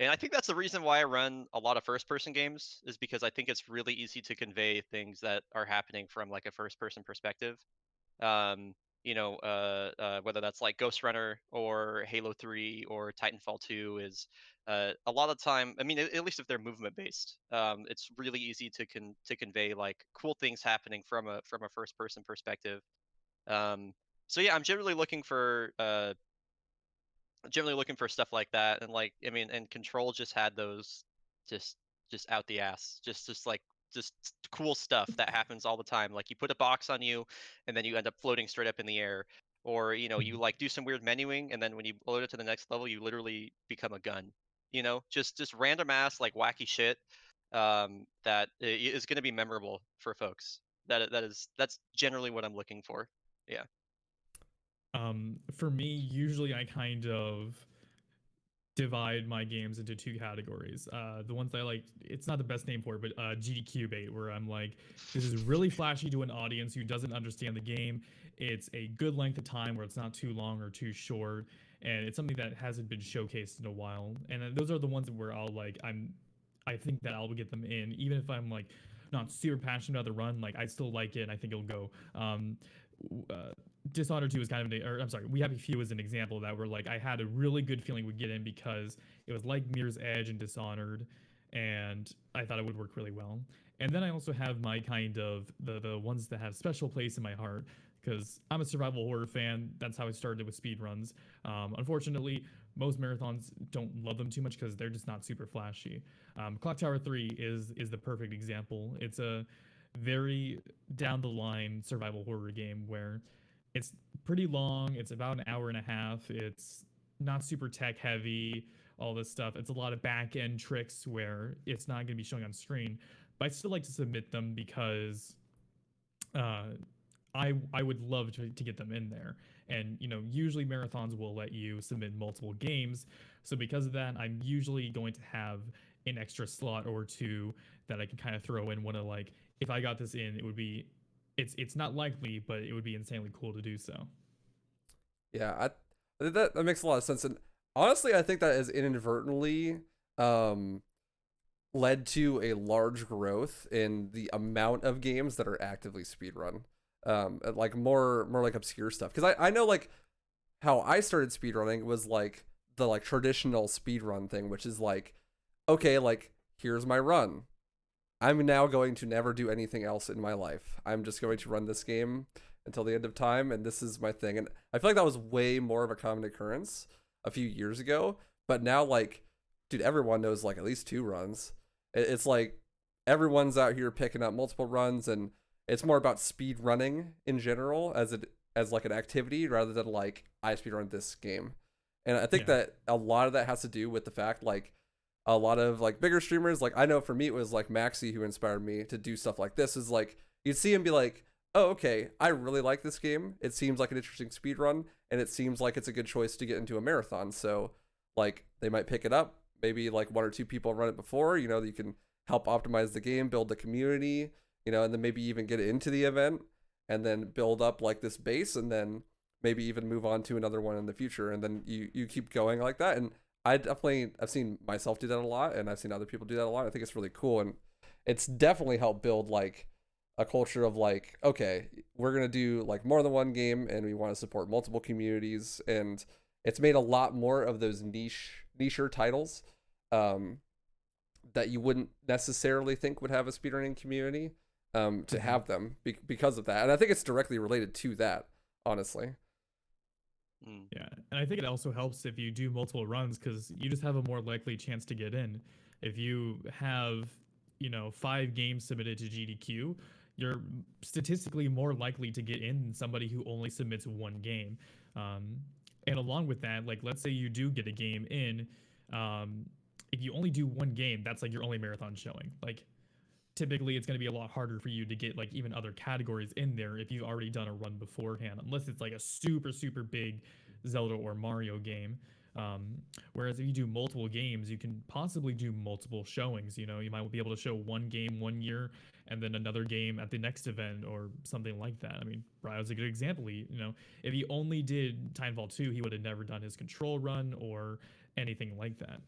and I think that's the reason why I run a lot of first-person games, is because I think it's really easy to convey things that are happening from like a first-person perspective. Um, whether that's like Ghost Runner or Halo 3 or Titanfall 2 is a lot of time. I mean, at least if they're movement based, it's really easy to convey like cool things happening from a first person perspective. Um, so yeah, I'm generally looking for stuff like that, and like I mean, and Control just had those just just out the ass, just like just cool stuff that happens all the time. Like you put a box on you, and then you end up floating straight up in the air, or you Mhm. like do some weird menuing, and then when you load it to the next level, you literally become a gun. Just random ass like wacky shit that is going to be memorable for folks. That's generally what I'm looking for. Yeah. For me, usually I kind of divide my games into two categories. The ones that I like, it's not the best name for it, but GDQ bait, where I'm like, this is really flashy to an audience who doesn't understand the game. It's a good length of time where it's not too long or too short, and it's something that hasn't been showcased in a while. And those are the ones where I think that I'll get them in, even if I'm like not super passionate about the run. Like I still like it, and I think it'll go. Dishonored 2 is kind of or I'm sorry, We Happy Few is an example of that, where like I had a really good feeling would get in because it was like Mirror's Edge and Dishonored, and I thought it would work really well. And then I also have my kind of the ones that have special place in my heart, because I'm a survival horror fan. That's how I started with speedruns. Unfortunately, most marathons don't love them too much because they're just not super flashy. Clock Tower 3 is the perfect example. It's a very down the line survival horror game where it's pretty long. It's about an hour and a half. It's not super tech heavy, all this stuff. It's a lot of back end tricks where it's not going to be showing on screen, but I still like to submit them because uh, I would love to get them in there. And usually marathons will let you submit multiple games. So because of that, I'm usually going to have an extra slot or two that I can kind of throw in. One of like, if I got this in, it would be, it's not likely, but it would be insanely cool to do so. Yeah, I think that makes a lot of sense. And honestly, I think that has inadvertently led to a large growth in the amount of games that are actively speedrun. Like more like obscure stuff. Because I know like how I started speedrunning was like the like traditional speedrun thing, which is like, okay, like here's my run. I'm now going to never do anything else in my life. I'm just going to run this game until the end of time, and this is my thing. And I feel like that was way more of a common occurrence a few years ago. But now, like, dude, everyone knows like at least 2 runs. It's like everyone's out here picking up multiple runs, and it's more about speed running in general as like an activity rather than like I speed run this game. And I think that a lot of that has to do with the fact like a lot of like bigger streamers, like I know for me it was like Maxi who inspired me to do stuff like this. Is like you'd see him be like, oh, okay, I really like this game. It seems like an interesting speed run, and it seems like it's a good choice to get into a marathon. So like they might pick it up. Maybe like 1 or 2 people run it before, you can help optimize the game, build the community, and then maybe even get into the event and then build up like this base, and then maybe even move on to another one in the future. And then you keep going like that. And I've seen myself do that a lot, and I've seen other people do that a lot. I think it's really cool, and it's definitely helped build like a culture of like, okay, we're gonna do like more than one game, and we want to support multiple communities, and it's made a lot more of those nicher titles that you wouldn't necessarily think would have a speedrunning community to have them because of that. And I think it's directly related to that, honestly. Yeah, and I think it also helps if you do multiple runs because you just have a more likely chance to get in. If you have, 5 games submitted to GDQ, you're statistically more likely to get in than somebody who only submits 1 game. And along with that, like let's say you do get a game in, if you only do 1 game, that's like your only marathon showing. Like typically it's going to be a lot harder for you to get like even other categories in there if you've already done a run beforehand, unless it's like a super big Zelda or Mario game. Whereas if you do multiple games, you can possibly do multiple showings. You might be able to show 1 game 1 year and then another game at the next event or something like that. I mean, Bryo's a good example. If he only did Titanfall 2, he would have never done his control run or anything like that.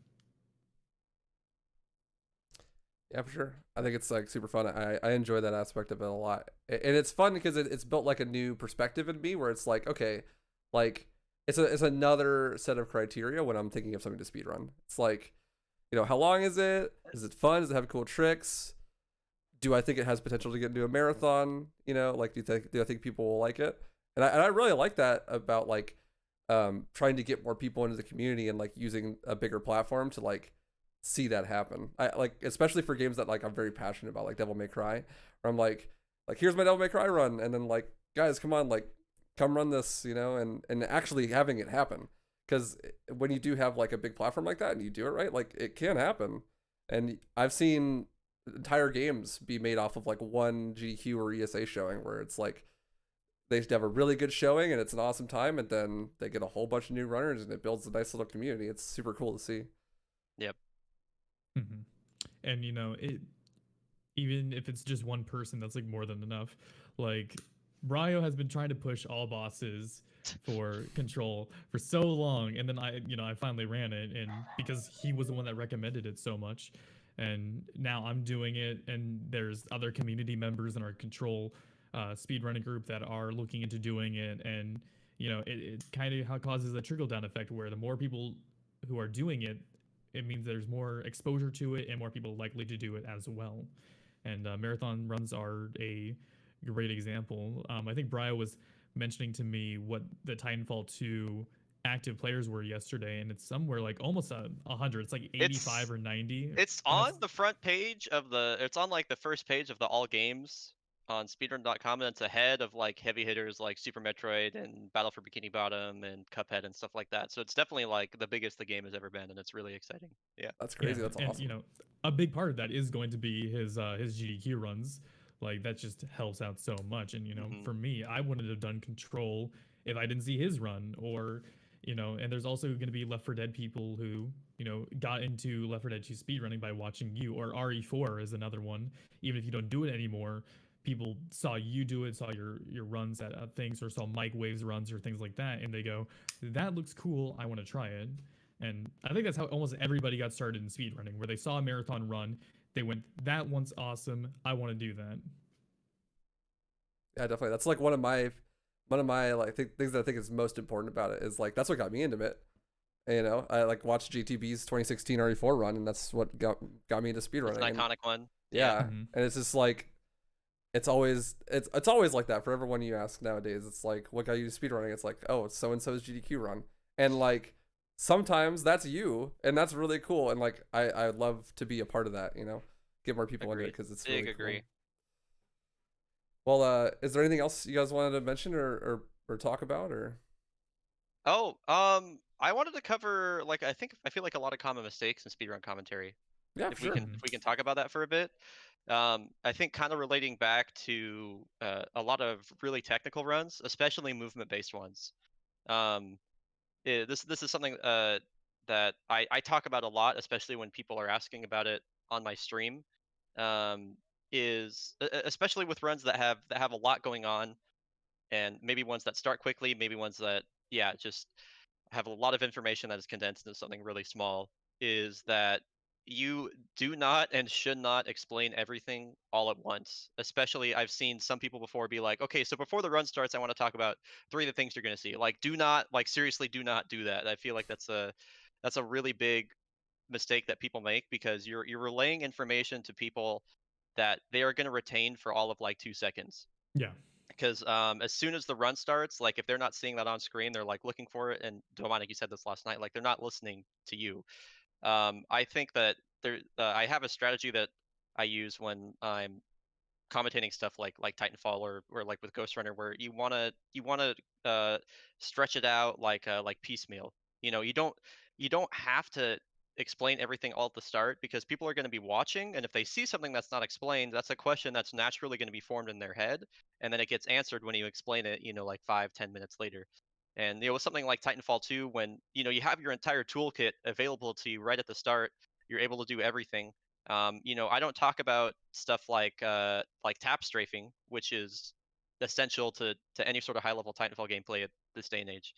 Yeah, for sure. I think it's like super fun. I enjoy that aspect of it a lot. And it's fun because it's built like a new perspective in me where it's like, okay, like it's another set of criteria when I'm thinking of something to speedrun. It's like, how long is it? Is it fun? Does it have cool tricks? Do I think it has potential to get into a marathon? Like do I think people will like it? And I really like that about like trying to get more people into the community and like using a bigger platform to like see that happen. I like, especially for games that like I'm very passionate about, like Devil May Cry, where I'm like here's my Devil May Cry run, and then like, guys, come on, like come run this, and actually having it happen. Because when you do have like a big platform like that and you do it right, like it can happen. And I've seen entire games be made off of like 1 GDQ or ESA showing where it's like they have a really good showing and it's an awesome time, and then they get a whole bunch of new runners and it builds a nice little community. It's super cool to see. Yep. Mm-hmm. And it, even if it's just 1 person, that's like more than enough. Like Bryo has been trying to push all bosses for control for so long, and then I finally ran it, and because he was the one that recommended it so much, and now I'm doing it, and there's other community members in our control speedrunning group that are looking into doing it, and it kind of causes a trickle down effect where the more people who are doing it, it means there's more exposure to it and more people likely to do it as well. And marathon runs are a great example. I think Bryo was mentioning to me what the Titanfall 2 active players were yesterday, and it's somewhere like almost 100. It's like 85 or 90. It's and on the front page of it's on like the first page of the all games on speedrun.com, and it's ahead of like heavy hitters like Super Metroid and Battle for Bikini Bottom and Cuphead and stuff like that. So it's definitely like the biggest the game has ever been, and it's really exciting. Yeah. That's crazy. Yeah, That's and awesome. a big part of that is going to be his GDQ runs. Like that just helps out so much. And for me, I wouldn't have done Control if I didn't see his run, or and there's also going to be Left 4 Dead people who got into Left 4 Dead 2 speedrunning by watching you, or RE4 is another one. Even if you don't do it anymore, people saw you do it, saw your runs at things, or saw Mike Waves runs or things like that, and they go, that looks cool, I want to try it. And I think that's how almost everybody got started in speedrunning, where they saw a marathon run, they went, that one's awesome, I want to do that. Yeah, definitely. That's like one of my like things that I think is most important about it is like that's what got me into it. I like watched GTB's 2016 RE4 run, and that's what got me into speedrunning. It's an iconic one. Yeah, and it's just like it's always like that for everyone you ask nowadays. It's like, what got you to speedrunning? It's like, oh, it's so and so's GDQ run, and like sometimes that's you, and that's really cool. And like I love to be a part of that. Get more people into it because it's really cool. Well, is there anything else you guys wanted to mention or talk about or? Oh, I wanted to cover like I feel like a lot of common mistakes in speedrun commentary. Yeah, if sure. we can talk about that for a bit. I think kind of relating back to a lot of really technical runs, especially movement-based ones. This is something that I talk about a lot, especially when people are asking about it on my stream. Is especially with runs that have a lot going on, and maybe ones that start quickly, maybe ones that just have a lot of information that is condensed into something really small, is that you do not and should not explain everything all at once. Especially, I've seen some people before be like, okay, so before the run starts, I want to talk about 3 of the things you're going to see. Like, do not, like, seriously, do not do that. I feel like that's a really big mistake that people make, because you're relaying information to people that they are going to retain for all of like 2 seconds. Yeah. Because as soon as the run starts, like if they're not seeing that on screen, they're like looking for it. And Demonic, you said this last night, like they're not listening to you. I think that I have a strategy that I use when I'm commentating stuff like Titanfall or like with Ghost Runner, where you wanna stretch it out like piecemeal. You don't have to explain everything all at the start, because people are going to be watching, and if they see something that's not explained, that's a question that's naturally going to be formed in their head, and then it gets answered when you explain it, like 5-10 minutes later. And with something like Titanfall 2, when you have your entire toolkit available to you right at the start, you're able to do everything. I don't talk about stuff like tap strafing, which is essential to any sort of high level Titanfall gameplay at this day and age.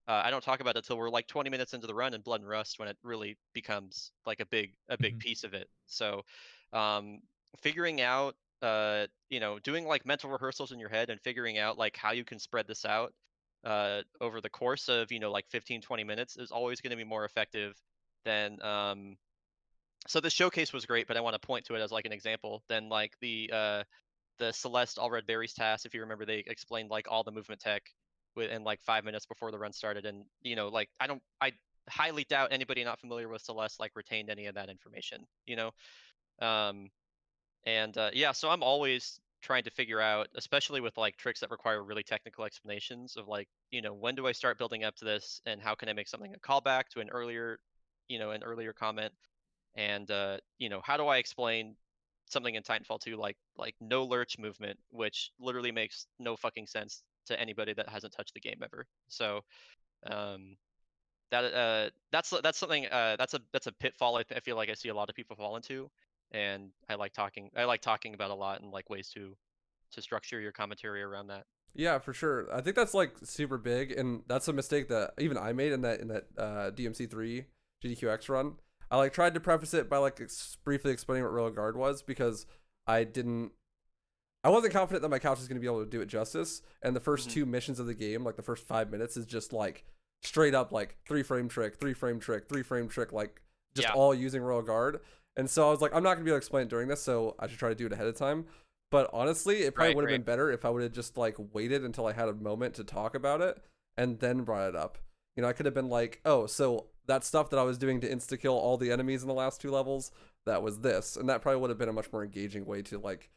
I don't talk about it until we're like 20 minutes into the run in Blood and Rust, when it really becomes like a big piece of it. So, figuring out, doing like mental rehearsals in your head and figuring out like how you can spread this out over the course of like 15-20 minutes is always going to be more effective than so the showcase was great, but I want to point to it as like an example. Then like the Celeste All Red Berries task, if you remember, they explained like all the movement tech in like 5 minutes before the run started, and like I highly doubt anybody not familiar with Celeste like retained any of that information. So I'm always trying to figure out, especially with like tricks that require really technical explanations of like, when do I start building up to this, and how can I make something a callback to an earlier comment, and how do I explain something in Titanfall 2 like no lurch movement, which literally makes no fucking sense to anybody that hasn't touched the game ever. So that's something that's a pitfall I feel like I see a lot of people fall into, and I like talking about a lot, and like ways to structure your commentary around that. Yeah, for sure. I think that's like super big, and that's a mistake that even I made in that DMC3 GDQX run. I like tried to preface it by like briefly explaining what Royal Guard was, because I wasn't confident that my couch was going to be able to do it justice. And the first 2 missions of the game, like the first 5 minutes, is just like straight up like 3-frame trick, 3-frame trick, 3-frame trick, like just all using Royal Guard. And so I was like, I'm not gonna be able to explain it during this, so I should try to do it ahead of time. But honestly, it probably would have been better if I would have just like waited until I had a moment to talk about it and then brought it up. You know, I could have been like, oh, so that stuff that I was doing to insta kill all the enemies in the last 2 levels, that was this, and that probably would have been a much more engaging way to like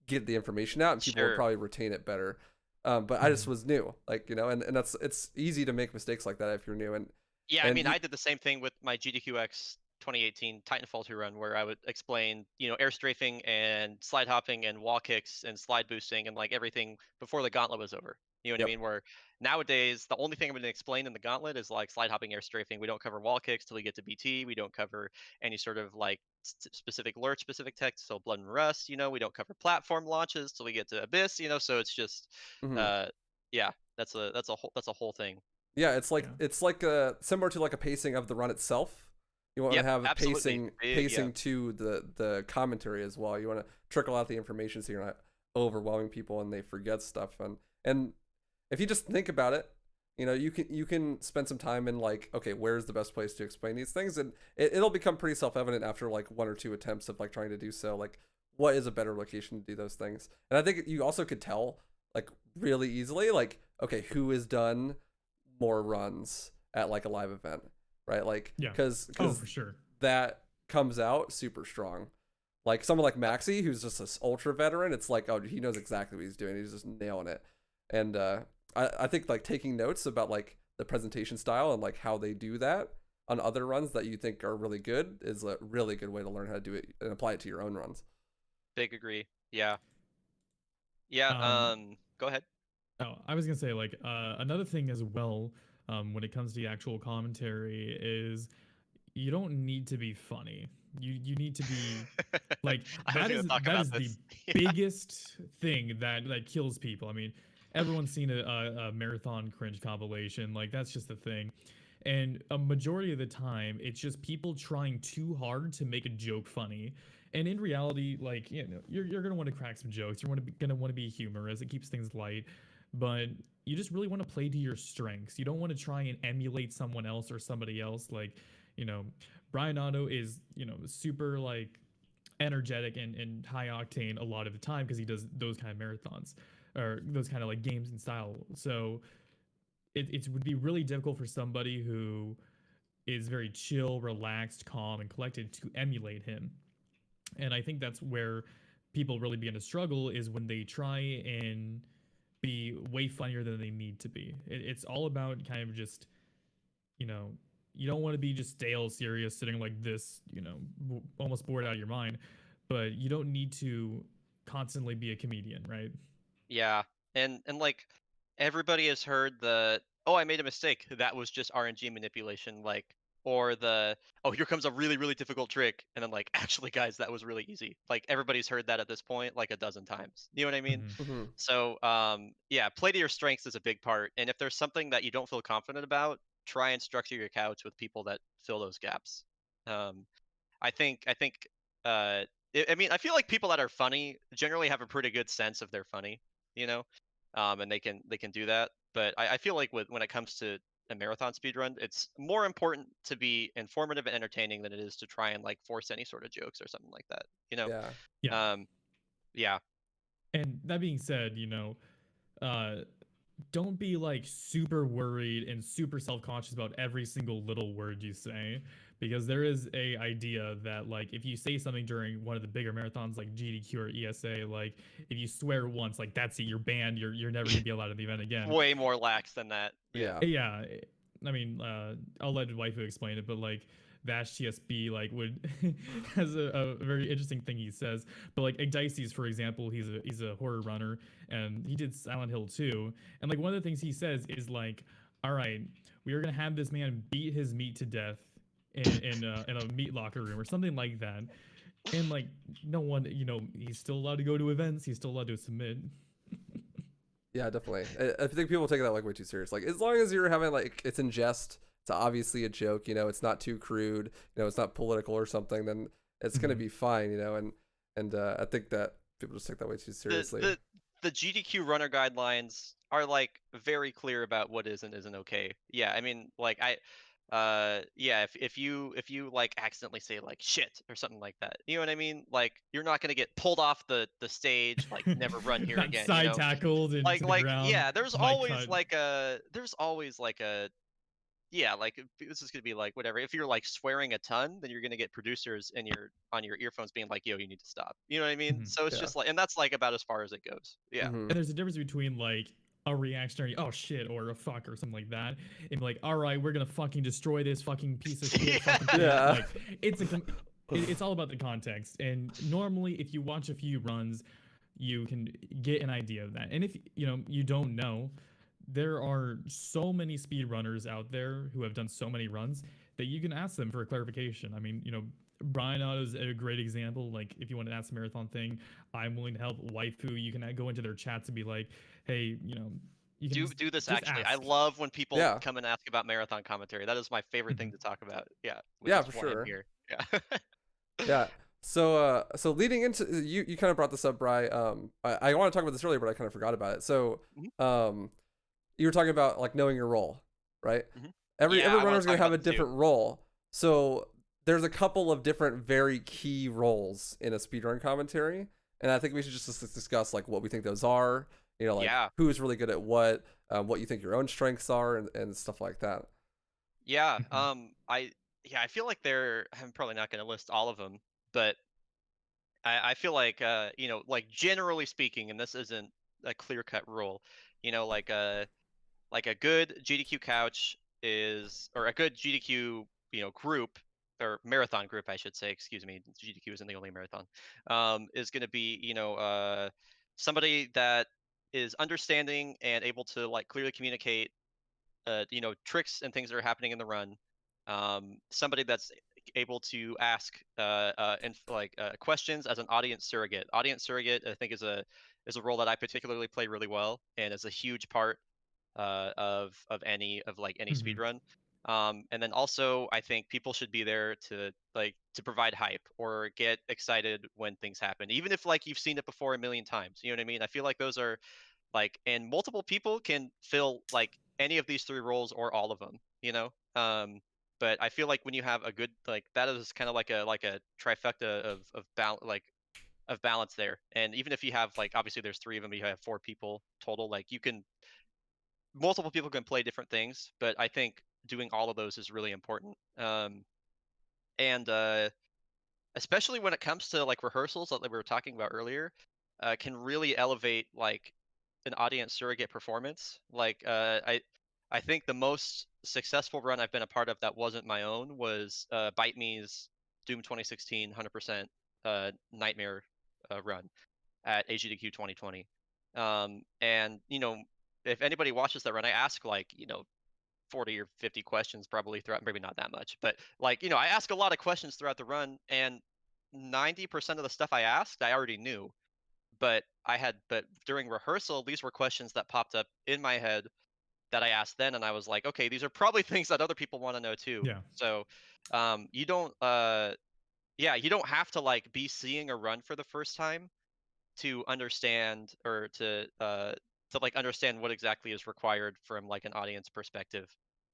get the information out, and people would Sure. probably retain it better. But I just was new, like, you know, and it's easy to make mistakes like that if you're new. Yeah, I And mean, I did the same thing with my GDQX 2018 Titanfall 2 run, where I would explain, air strafing and slide hopping and wall kicks and slide boosting and like everything before the gauntlet was over. You know what I Yep. mean? Where nowadays the only thing I'm going to explain in the gauntlet is like slide hopping, air strafing. We don't cover wall kicks till we get to BT. We don't cover any sort of like specific lurch, specific tech. So blood and rust. We don't cover platform launches till we get to abyss. So it's just, Mhm. yeah, that's a whole thing. Yeah, it's like similar to like a pacing of the run itself. You want Yep, to have a absolutely. pacing Yeah. to the commentary as well. You want to trickle out the information so you're not overwhelming people and they forget stuff. And if you just think about it, you can spend some time in like, okay, where's the best place to explain these things, and it'll become pretty self-evident after like 1 or 2 attempts of like trying to do so. Like, what is a better location to do those things? And I think you also could tell like really easily, like, okay, who has done more runs at like a live event, right? Like, Yeah. because for sure. that comes out super strong. Like someone like Maxi, who's just this ultra veteran, it's like, oh, he knows exactly what he's doing. He's just nailing it. And I think like taking notes about like the presentation style and like how they do that on other runs that you think are really good is a really good way to learn how to do it and apply it to your own runs. Big agree. Yeah. Yeah. Go ahead. Oh, I was gonna say like another thing as well when it comes to the actual commentary is you don't need to be funny. You need to be like I was gonna talk that about is the this. Yeah. biggest thing that kills people. I mean, everyone's seen a marathon cringe compilation. Like that's just the thing. And a majority of the time, it's just people trying too hard to make a joke funny. And in reality, like you're gonna want to crack some jokes. You're gonna want to be humorous. It keeps things light, but you just really want to play to your strengths. You don't want to try and emulate someone else or somebody else. Like, Bryonato is super like energetic and high octane a lot of the time because he does those kind of marathons or those kind of like games and style. So it would be really difficult for somebody who is very chill, relaxed, calm, and collected to emulate him. And I think that's where people really begin to struggle is when they try and be way funnier than they need to be. It's all about kind of just, you don't want to be just stale, serious, sitting like this, almost bored out of your mind, but you don't need to constantly be a comedian, right? Yeah. And like everybody has heard oh, I made a mistake. That was just RNG manipulation. Like, or oh, here comes a really, really difficult trick. And then like, actually guys, that was really easy. Like everybody's heard that at this point, like a dozen times. You know what I mean? Mm-hmm. Mm-hmm. So, yeah, play to your strengths is a big part. And if there's something that you don't feel confident about, try and structure your couch with people that fill those gaps. I think, I mean, I feel like people that are funny generally have a pretty good sense of they're funny, and they can do that. But I feel like when it comes to a marathon speed run, it's more important to be informative and entertaining than it is to try and like force any sort of jokes or something like that. Yeah. Yeah. Yeah. And that being said, don't be like super worried and super self-conscious about every single little word you say, because there is a idea that like if you say something during one of the bigger marathons like GDQ or ESA, like if you swear once, like that's it, you're banned, you're never gonna be allowed at the event again. Way more lax than that. Yeah. Yeah, I mean, I'll let Waifu explain it, but like Vash TSB like would has a very interesting thing he says. But like Igdices, for example, he's a horror runner and he did Silent Hill 2. And like one of the things he says is like, all right, we are gonna have this man beat his meat to death in a meat locker room or something like that. And like no one, he's still allowed to go to events, he's still allowed to submit. Yeah, definitely. I think people take that like way too serious. Like as long as you're having like it's in jest, it's obviously a joke, it's not too crude, it's not political or something, then it's gonna be fine, and I think that people just take that way too seriously. The GDQ runner guidelines are like very clear about what is and isn't okay. Yeah, I mean, like yeah, if you like accidentally say like shit or something like that, you know what I mean? Like you're not gonna get pulled off the stage, like never run here again. Side tackled into the ground. Yeah, there's mic always cut. like a yeah, like this is gonna be like whatever. If you're like swearing a ton, then you're gonna get producers in your on your earphones being like, "Yo, you need to stop." You know what I mean? Mhm. So it's Yeah. just like, and that's like about as far as it goes. Yeah. Mhm. And there's a difference between like a reactionary "oh shit" or a fuck or something like that, and like "all right, we're gonna fucking destroy this fucking piece of shit fucking thing." Yeah. Like it's all about the context. And normally, if you watch a few runs, you can get an idea of that. And if you don't know, there are so many speedrunners out there who have done so many runs that you can ask them for a clarification. I mean, Bryonato is a great example. Like, if you want to ask a marathon thing, I'm willing to help. Waifu, you can go into their chats and be like, hey, you can Do this just actually. I ask. love when people Yeah. come and ask about marathon commentary. That is my favorite thing Mhm. to talk about. Yeah, which Yeah, is for why I'm sure. here. Yeah. Yeah. So leading into you kind of brought this up, Bry. I want to talk about this earlier, but I kind of forgot about it. So Mhm, you were talking about like knowing your role, right? mhm. Every Yeah, I want runner's to gonna talk have about a that too. different role. So there's a couple of different very key roles in a speedrun commentary, and I think we should just discuss like what we think those are. Like Yeah, who's really good at what you think your own strengths are, and stuff like that. yeah. Mhm. I feel like I'm probably not going to list all of them, but I feel like like generally speaking, and this isn't a clear cut rule, like a good GDQ couch is, or a good GDQ group, or marathon group I should say, excuse me, GDQ isn't the only marathon, is going to be somebody that is understanding and able to like clearly communicate tricks and things that are happening in the run. Somebody that's able to ask questions as an audience surrogate. Audience surrogate, I think, is a role that I particularly play really well, and is a huge part of any speed Mhm. run. And then also, I think people should be there to provide hype or get excited when things happen, even if like you've seen it before a million times. You know what I mean? I feel like those are like, and multiple people can fill like any of these three roles or all of them. But I feel like when you have a good, like, that is kind of like a trifecta of balance there. And even if you have, like, obviously there's three of them, you have four people total, like you can, multiple people can play different things, but I think doing all of those is really important. And especially when it comes to like rehearsals that we were talking about earlier, can really elevate like an audience surrogate performance. Like I think the most successful run I've been a part of that wasn't my own was Bite Me's Doom 2016 100% Nightmare run at AGDQ 2020. And if anybody watches that run, I ask like 40 or 50 questions probably throughout, maybe not that much, but like I ask a lot of questions throughout the run, and 90% of the stuff I asked I already knew, but during rehearsal these were questions that popped up in my head that I asked then, and I was like, okay, these are probably things that other people want to know too. Yeah. So you don't you don't have to like be seeing a run for the first time to understand, or to like understand what exactly is required from like an audience perspective.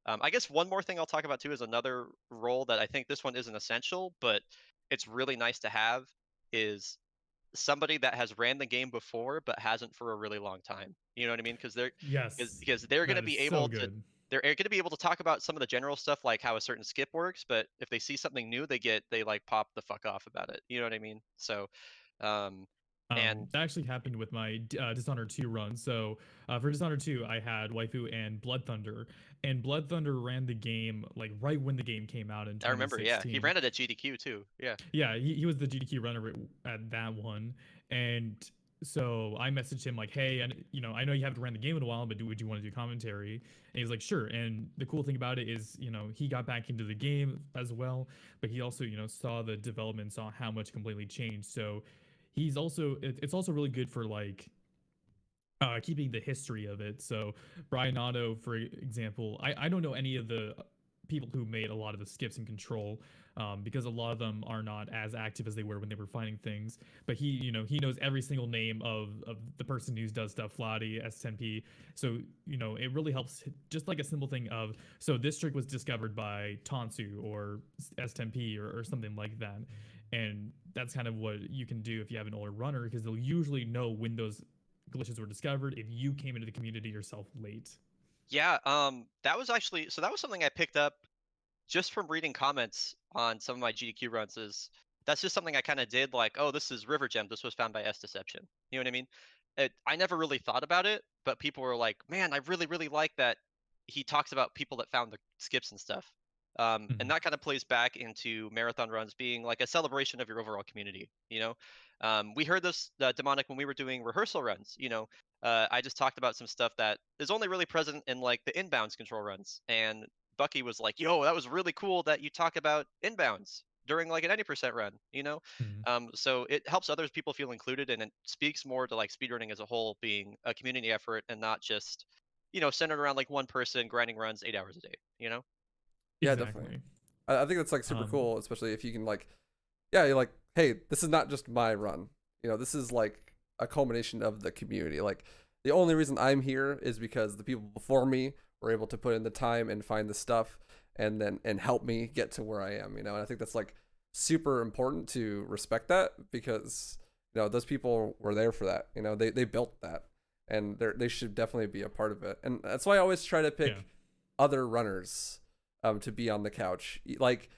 I guess one more thing I'll talk about too is another role that I think this one isn't essential, but it's really nice to have, is somebody that has ran the game before but hasn't for a really long time. You know what I mean? Because Yes. they're going to That is be so able to, good. they're going to be able to talk about some of the general stuff like how a certain skip works, but if they see something new, they like pop the fuck off about it. You know what I mean? So, um, and That actually happened with my Dishonored 2 run. So for Dishonored 2, I had Waifu and Blood Thunder, and Blood Thunder ran the game like right when the game came out in I remember, yeah, he 2016. ran it at GDQ too. Yeah. Yeah, he was the GDQ runner at that one, and so I messaged him like, "Hey, and I know you haven't ran the game in a while, but would you want to do commentary?" And he's like, "Sure." And the cool thing about it is, he got back into the game as well, but he also, saw the development, saw how much completely changed. So it's also really good for like keeping the history of it. So Bryonato, for example, I don't know any of the people who made a lot of the skips in Control, because a lot of them are not as active as they were when they were finding things. But he knows every single name of the person who does stuff, Flotty, S10P. So it really helps. Just like a simple thing of, so this trick was discovered by Tansu or S10P or something like that. And that's kind of what you can do if you have an older runner, because they'll usually know when those glitches were discovered if you came into the community yourself late. Yeah, that was actually that was something I picked up just from reading comments on some of my GDQ runs. Is that's just something I kind of did, like, oh, this is River Gem. This was found by S Deception. You know what I mean? I never really thought about it, but people were like, man, I really really like that he talks about people that found the skips and stuff. And Mhm. that kind of plays back into marathon runs being like a celebration of your overall community. We heard this demonic when we were doing rehearsal runs. I just talked about some stuff that is only really present in like the inbounds control runs, and Bucky was like, "Yo, that was really cool that you talk about inbounds during like an 90% run." Mhm. So it helps other people feel included, and it speaks more to like speedrunning as a whole being a community effort and not just centered around like one person grinding runs 8 hours a day. Yeah, definitely. Exactly. I think that's like super Um, cool, especially if you can like, yeah, you're like, hey, this is not just my run. This is like a culmination of the community. Like the only reason I'm here is because the people before me were able to put in the time and find the stuff and help me get to where I am. And I think that's like super important to respect that because those people were there for that. They built that and they should definitely be a part of it. And that's why I always try to yeah. pick other runners to be on the couch. Like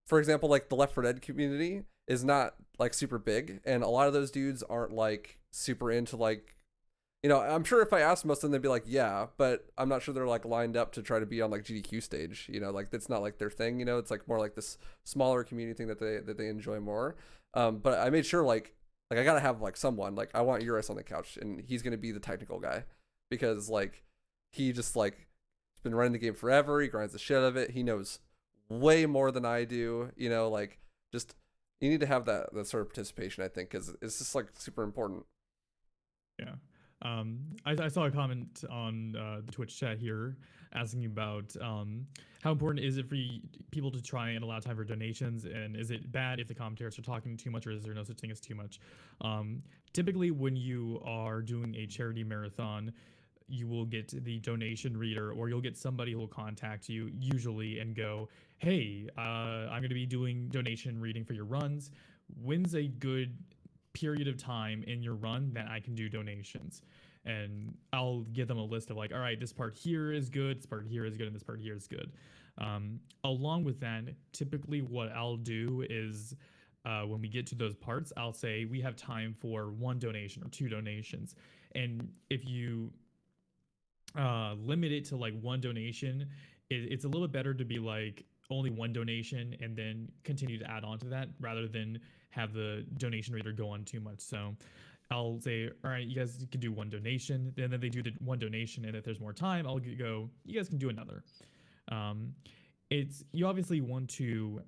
for example, like the Left 4 Dead community is not like super big, and a lot of those dudes aren't like super into like I'm sure if I asked most of them, they'd be like, yeah, but I'm not sure they're like lined up to try to be on like GDQ stage. Like that's not like their thing. It's like more like this smaller community thing that they enjoy more. But I made sure like I gotta have like someone like I want Eurus on the couch, and he's gonna be the technical guy because like he just like been running the game forever. He grinds the shit out of it. He knows way more than I do. Like just you need to have that sort of participation. I think because it's just like super important. Yeah. I saw a comment on the Twitch chat here asking about how important is it for people to try and allow time for donations, and is it bad if the commentators are talking too much, or is there no such thing as too much? Typically, when you are doing a charity marathon, you will get the donation reader, or you'll get somebody who will contact you usually and go, "Hey, I'm going to be doing donation reading for your runs. When's a good period of time in your run that I can do donations?" And I'll give them a list of like, all right, this part here is good, this part here is good, and this part here is good. Along with that, typically what I'll do is when we get to those parts, I'll say we have time for one donation or two donations. And if you limit it to like one donation, it's a little bit better to be like only one donation and then continue to add on to that rather than have the donation reader go on too much. So I'll say, all right, you guys can do one donation, and then they do the one donation, and if there's more time, I'll go, you guys can do another. Um, it's you obviously want to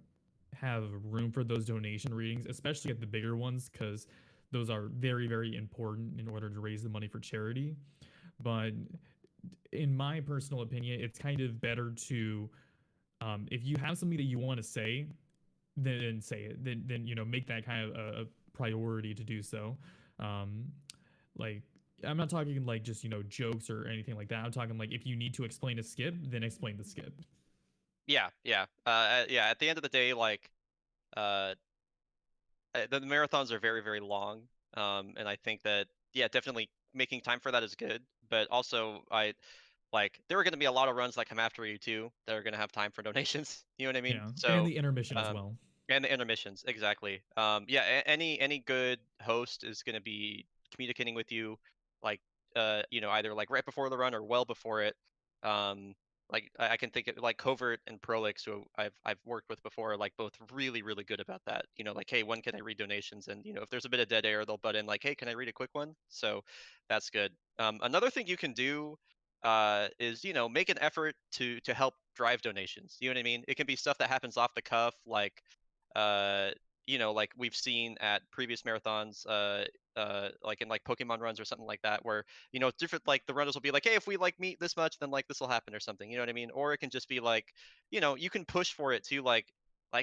have room for those donation readings, especially at the bigger ones, because those are very, very important in order to raise the money for charity. But in my personal opinion, it's kind of better to, if you have something that you want to say, then say it. Then make that kind of a priority to do so. Um, like I'm not talking like just jokes or anything like that. I'm talking like if you need to explain a skip, then explain the skip. Yeah, yeah, yeah. At the end of the day, like uh, the marathons are very, very long, and I think that yeah, definitely making time for that is good. But also, I like there are going to be a lot of runs that come after you too that are going to have time for donations. You know what I mean? Yeah, and So, the intermission as um, well. and the intermissions exactly. Yeah, any good host is going to be communicating with you, like either like right before the run or well before it. Um, like I can think of like Covert and Prolix, who I've worked with before, are like both really really good about that. Like hey, when can I read donations? And if there's a bit of dead air, they'll butt in like hey, can I read a quick one? So that's good. Another thing you can do is make an effort to help drive donations. You know what I mean? It can be stuff that happens off the cuff, like uh, like we've seen at previous marathons, like in like Pokemon runs or something like that, where different like the runners will be like, hey, if we like meet this much, then like this will happen or something. You know what I mean? Or it can just be like, you can push for it too, like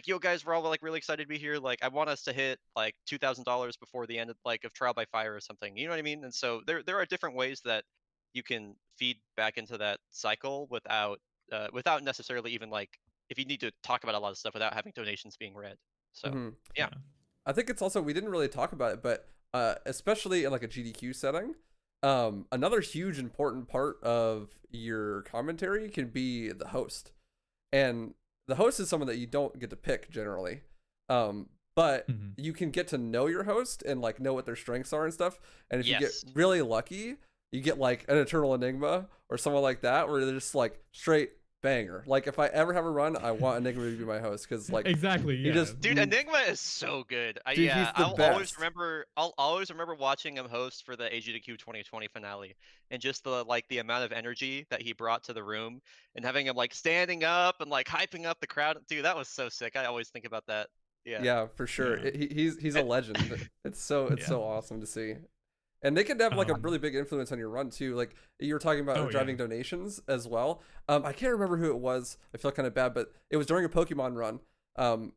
yo guys, we're all like really excited to be here. Like I want us to hit like $2,000 before the end of Trial by Fire or something. You know what I mean? And so there are different ways that you can feed back into that cycle without necessarily even like if you need to talk about a lot of stuff without having donations being read. So Hmm. yeah. Yeah. I think it's also we didn't really talk about it, but especially in like a GDQ setting, Another huge important part of your commentary can be the host, and the host is someone that you don't get to pick generally, but you can get to know your host and like know what their strengths are and stuff. And if you get really lucky, you get like an Eternal Enigma or someone like that, where they're just like straight banger. Like if I ever have a run, I want Enigma to be my host because like exactly, yeah. Dude, Enigma is so good. Dude, yeah, he's the best. I'll always remember watching him host for the AGDQ 2020 finale, and just the amount of energy that he brought to the room, and having him like standing up and like hyping up the crowd. Dude, that was so sick. I always think about that. Yeah, for sure. Yeah. He's a legend. It's so awesome to see. And they can have like a really big influence on your run too. Like you were talking about driving donations as well. I can't remember who it was. I feel kind of bad, but it was during a Pokemon run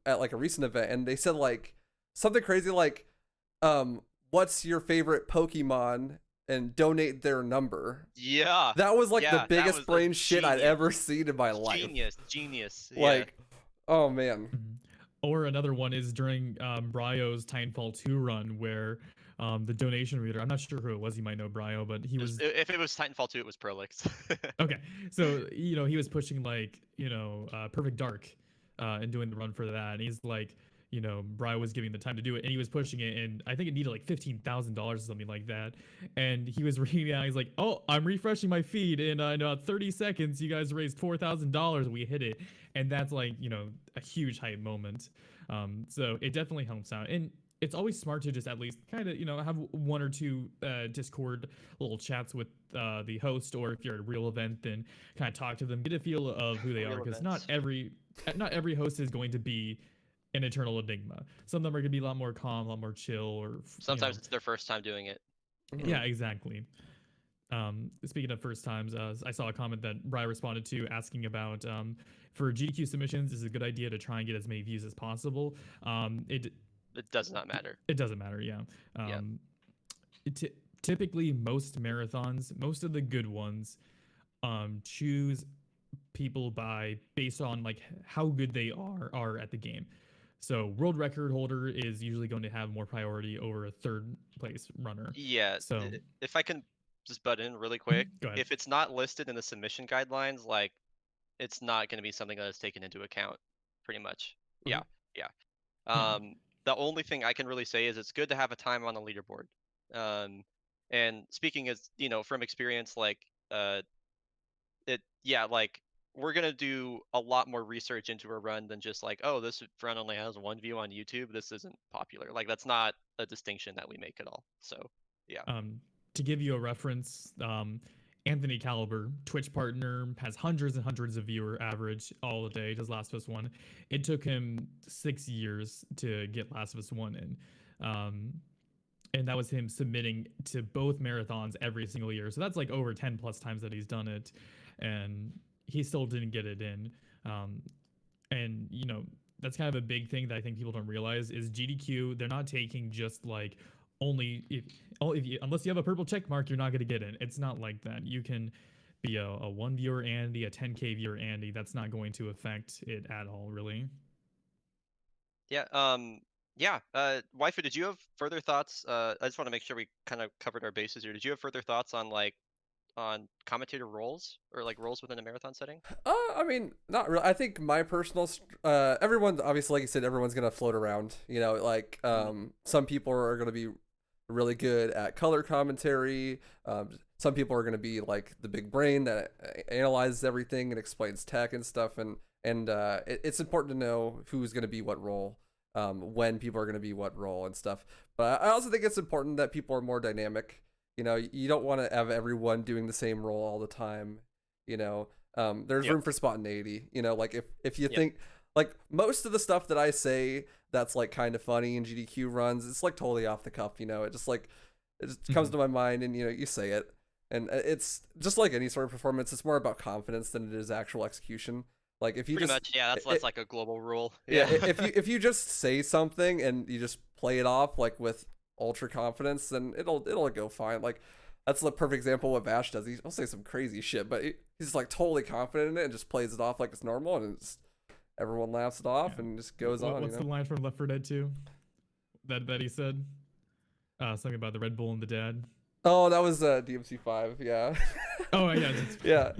at like a recent event, and they said like something crazy like, what's your favorite Pokemon, and donate their number. Yeah. That was like the biggest brain shit I'd ever seen in my life. Genius. Like, oh man. Or another one is during Bryo's Titanfall 2 run where the donation reader, I'm not sure who it was, you might know Bryo, but he was... If it was Titanfall 2, it was Prolix. Okay, so, he was pushing like, Perfect Dark and doing the run for that, and he's like, Bryo was giving the time to do it, and he was pushing it, and I think it needed like $15,000 or something like that, and he was reading out, he's like, oh, I'm refreshing my feed, and in 30 seconds, you guys raised $4,000, we hit it, and that's like, a huge hype moment. So it definitely helps out, and it's always smart to just at least kind of, have one or two Discord little chats with the host, or if you're at a real event, then kind of talk to them, get a feel of who they are, because not every host is going to be an Eternal Enigma. Some of them are going to be a lot more calm, a lot more chill, or sometimes it's their first time doing it. Yeah, exactly. Speaking of first times, I saw a comment that Bryo responded to asking about for GDQ submissions, is it a good idea to try and get as many views as possible? It does not matter. It doesn't matter, yeah. Typically, most marathons, most of the good ones, choose people based on like how good they are at the game. So world record holder is usually going to have more priority over a third place runner. Yeah. So if I can just butt in really quick, go ahead. If it's not listed in the submission guidelines, like it's not going to be something that is taken into account, pretty much. Yeah. The only thing I can really say is it's good to have a time on the leaderboard. And speaking as from experience, like we're gonna do a lot more research into a run than just like, oh, this run only has one view on YouTube, this isn't popular. Like that's not a distinction that we make at all. So yeah. To give you a reference, Anthony Caliber, Twitch partner, has hundreds and hundreds of viewer average all day, does Last of Us 1. It took him 6 years to get Last of Us 1 in. And that was him submitting to both marathons every single year. So that's like over 10 plus times that he's done it. And he still didn't get it in. And, that's kind of a big thing that I think people don't realize is GDQ, they're not taking just like unless you have a purple check mark, you're not going to get in. It's not like that. You can be a 1 viewer Andy, a 10K viewer Andy. That's not going to affect it at all, really. Yeah. Waifu, did you have further thoughts? I just want to make sure we kind of covered our bases here. Did you have further thoughts on commentator roles or like roles within a marathon setting? I mean, not really. I think my personal, everyone, obviously, like you said, everyone's going to float around, like, some people are going to be really good at color commentary. Some people are going to be like the big brain that analyzes everything and explains tech and stuff. And it's important to know who's going to be what role, when people are going to be what role and stuff. But I also think it's important that people are more dynamic. You don't want to have everyone doing the same role all the time. There's room for spontaneity. Like if you think like most of the stuff that I say that's like kind of funny in GDQ runs, it's like totally off the cuff. It just like it just comes to my mind, and you say it, and it's just like any sort of performance. It's more about confidence than it is actual execution. Like if you Pretty just much, that's like a global rule. Yeah, if you just say something and you just play it off like with ultra confidence, then it'll go fine. Like that's the perfect example of what Vash does. He'll say some crazy shit, but he's like totally confident in it and just plays it off like it's normal, and everyone laughs it off and just goes on. What's the line from Left 4 Dead 2 that he said? Something about the Red Bull and the dad. Oh, that was DMC5. Yeah. Oh yeah, Yeah.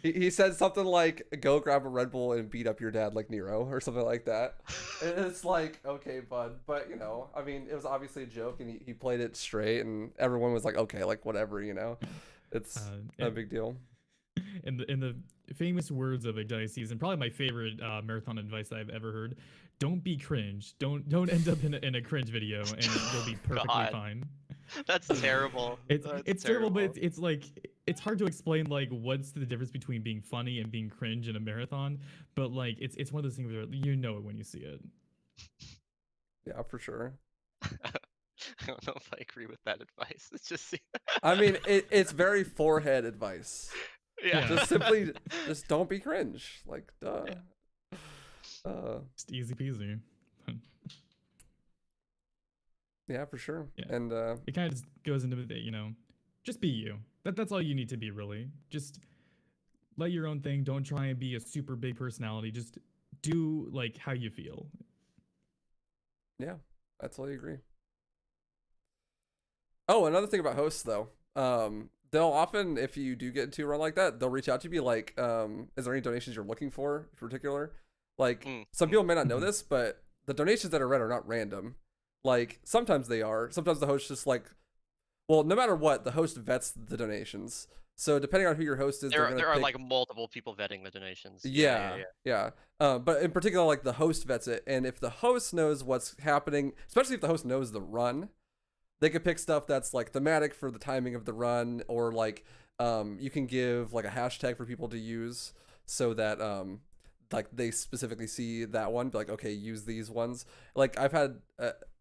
He said something like, "Go grab a Red Bull and beat up your dad like Nero," or something like that. And it's like, okay, bud, but you know, I mean, it was obviously a joke, and he played it straight, and everyone was like, okay, like whatever, you know, it's not a big deal. In the famous words of Ignite Season, probably my favorite marathon advice I've ever heard: don't be cringe. Don't end up in a cringe video, and you'll be perfectly God. fine. That's terrible. It's terrible, but it's like it's hard to explain like what's the difference between being funny and being cringe in a marathon. But like it's one of those things where you know it when you see it. Yeah, for sure. I don't know if I agree with that advice. It's just. I mean, it's very forehead advice. Yeah. Just simply, just don't be cringe. Like, duh. Yeah. Just easy peasy. Yeah, for sure. Yeah. And it kind of just goes into the, you know, just be you. That's all you need to be, really. Just let your own thing. Don't try and be a super big personality. Just do like how you feel. yeah, I totally agree. Oh, another thing about hosts though, they'll often, if you do get into a run like that, they'll reach out to you, be like, is there any donations you're looking for in particular? Like, some people may not know this, but the donations that are read are not random. Like, sometimes they are. Sometimes the host just like, well, no matter what, the host vets the donations. So depending on who your host is, there are like multiple people vetting the donations. Yeah. But in particular, like the host vets it, and if the host knows what's happening, especially if the host knows the run, they could pick stuff that's like thematic for the timing of the run, or like you can give like a hashtag for people to use so that like they specifically see that one, be like, okay, use these ones. Like I've had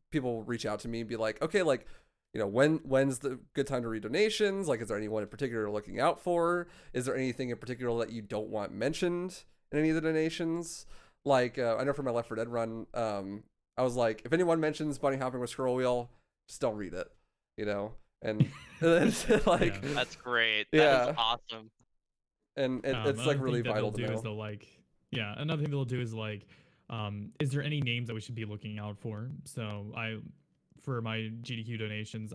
people reach out to me and be like, okay, like, you know, when's the good time to read donations? Like, is there anyone in particular you're looking out for? Is there anything in particular that you don't want mentioned in any of the donations? Like, I know for my Left 4 Dead run, I was like, if anyone mentions bunny hopping with scroll wheel, just don't read it, you know? And like, yeah. That's great. Yeah. That is awesome. And it's like really vital to know. Is they'll like, yeah, another thing they'll do is like, is there any names that we should be looking out for? So for my GDQ donations,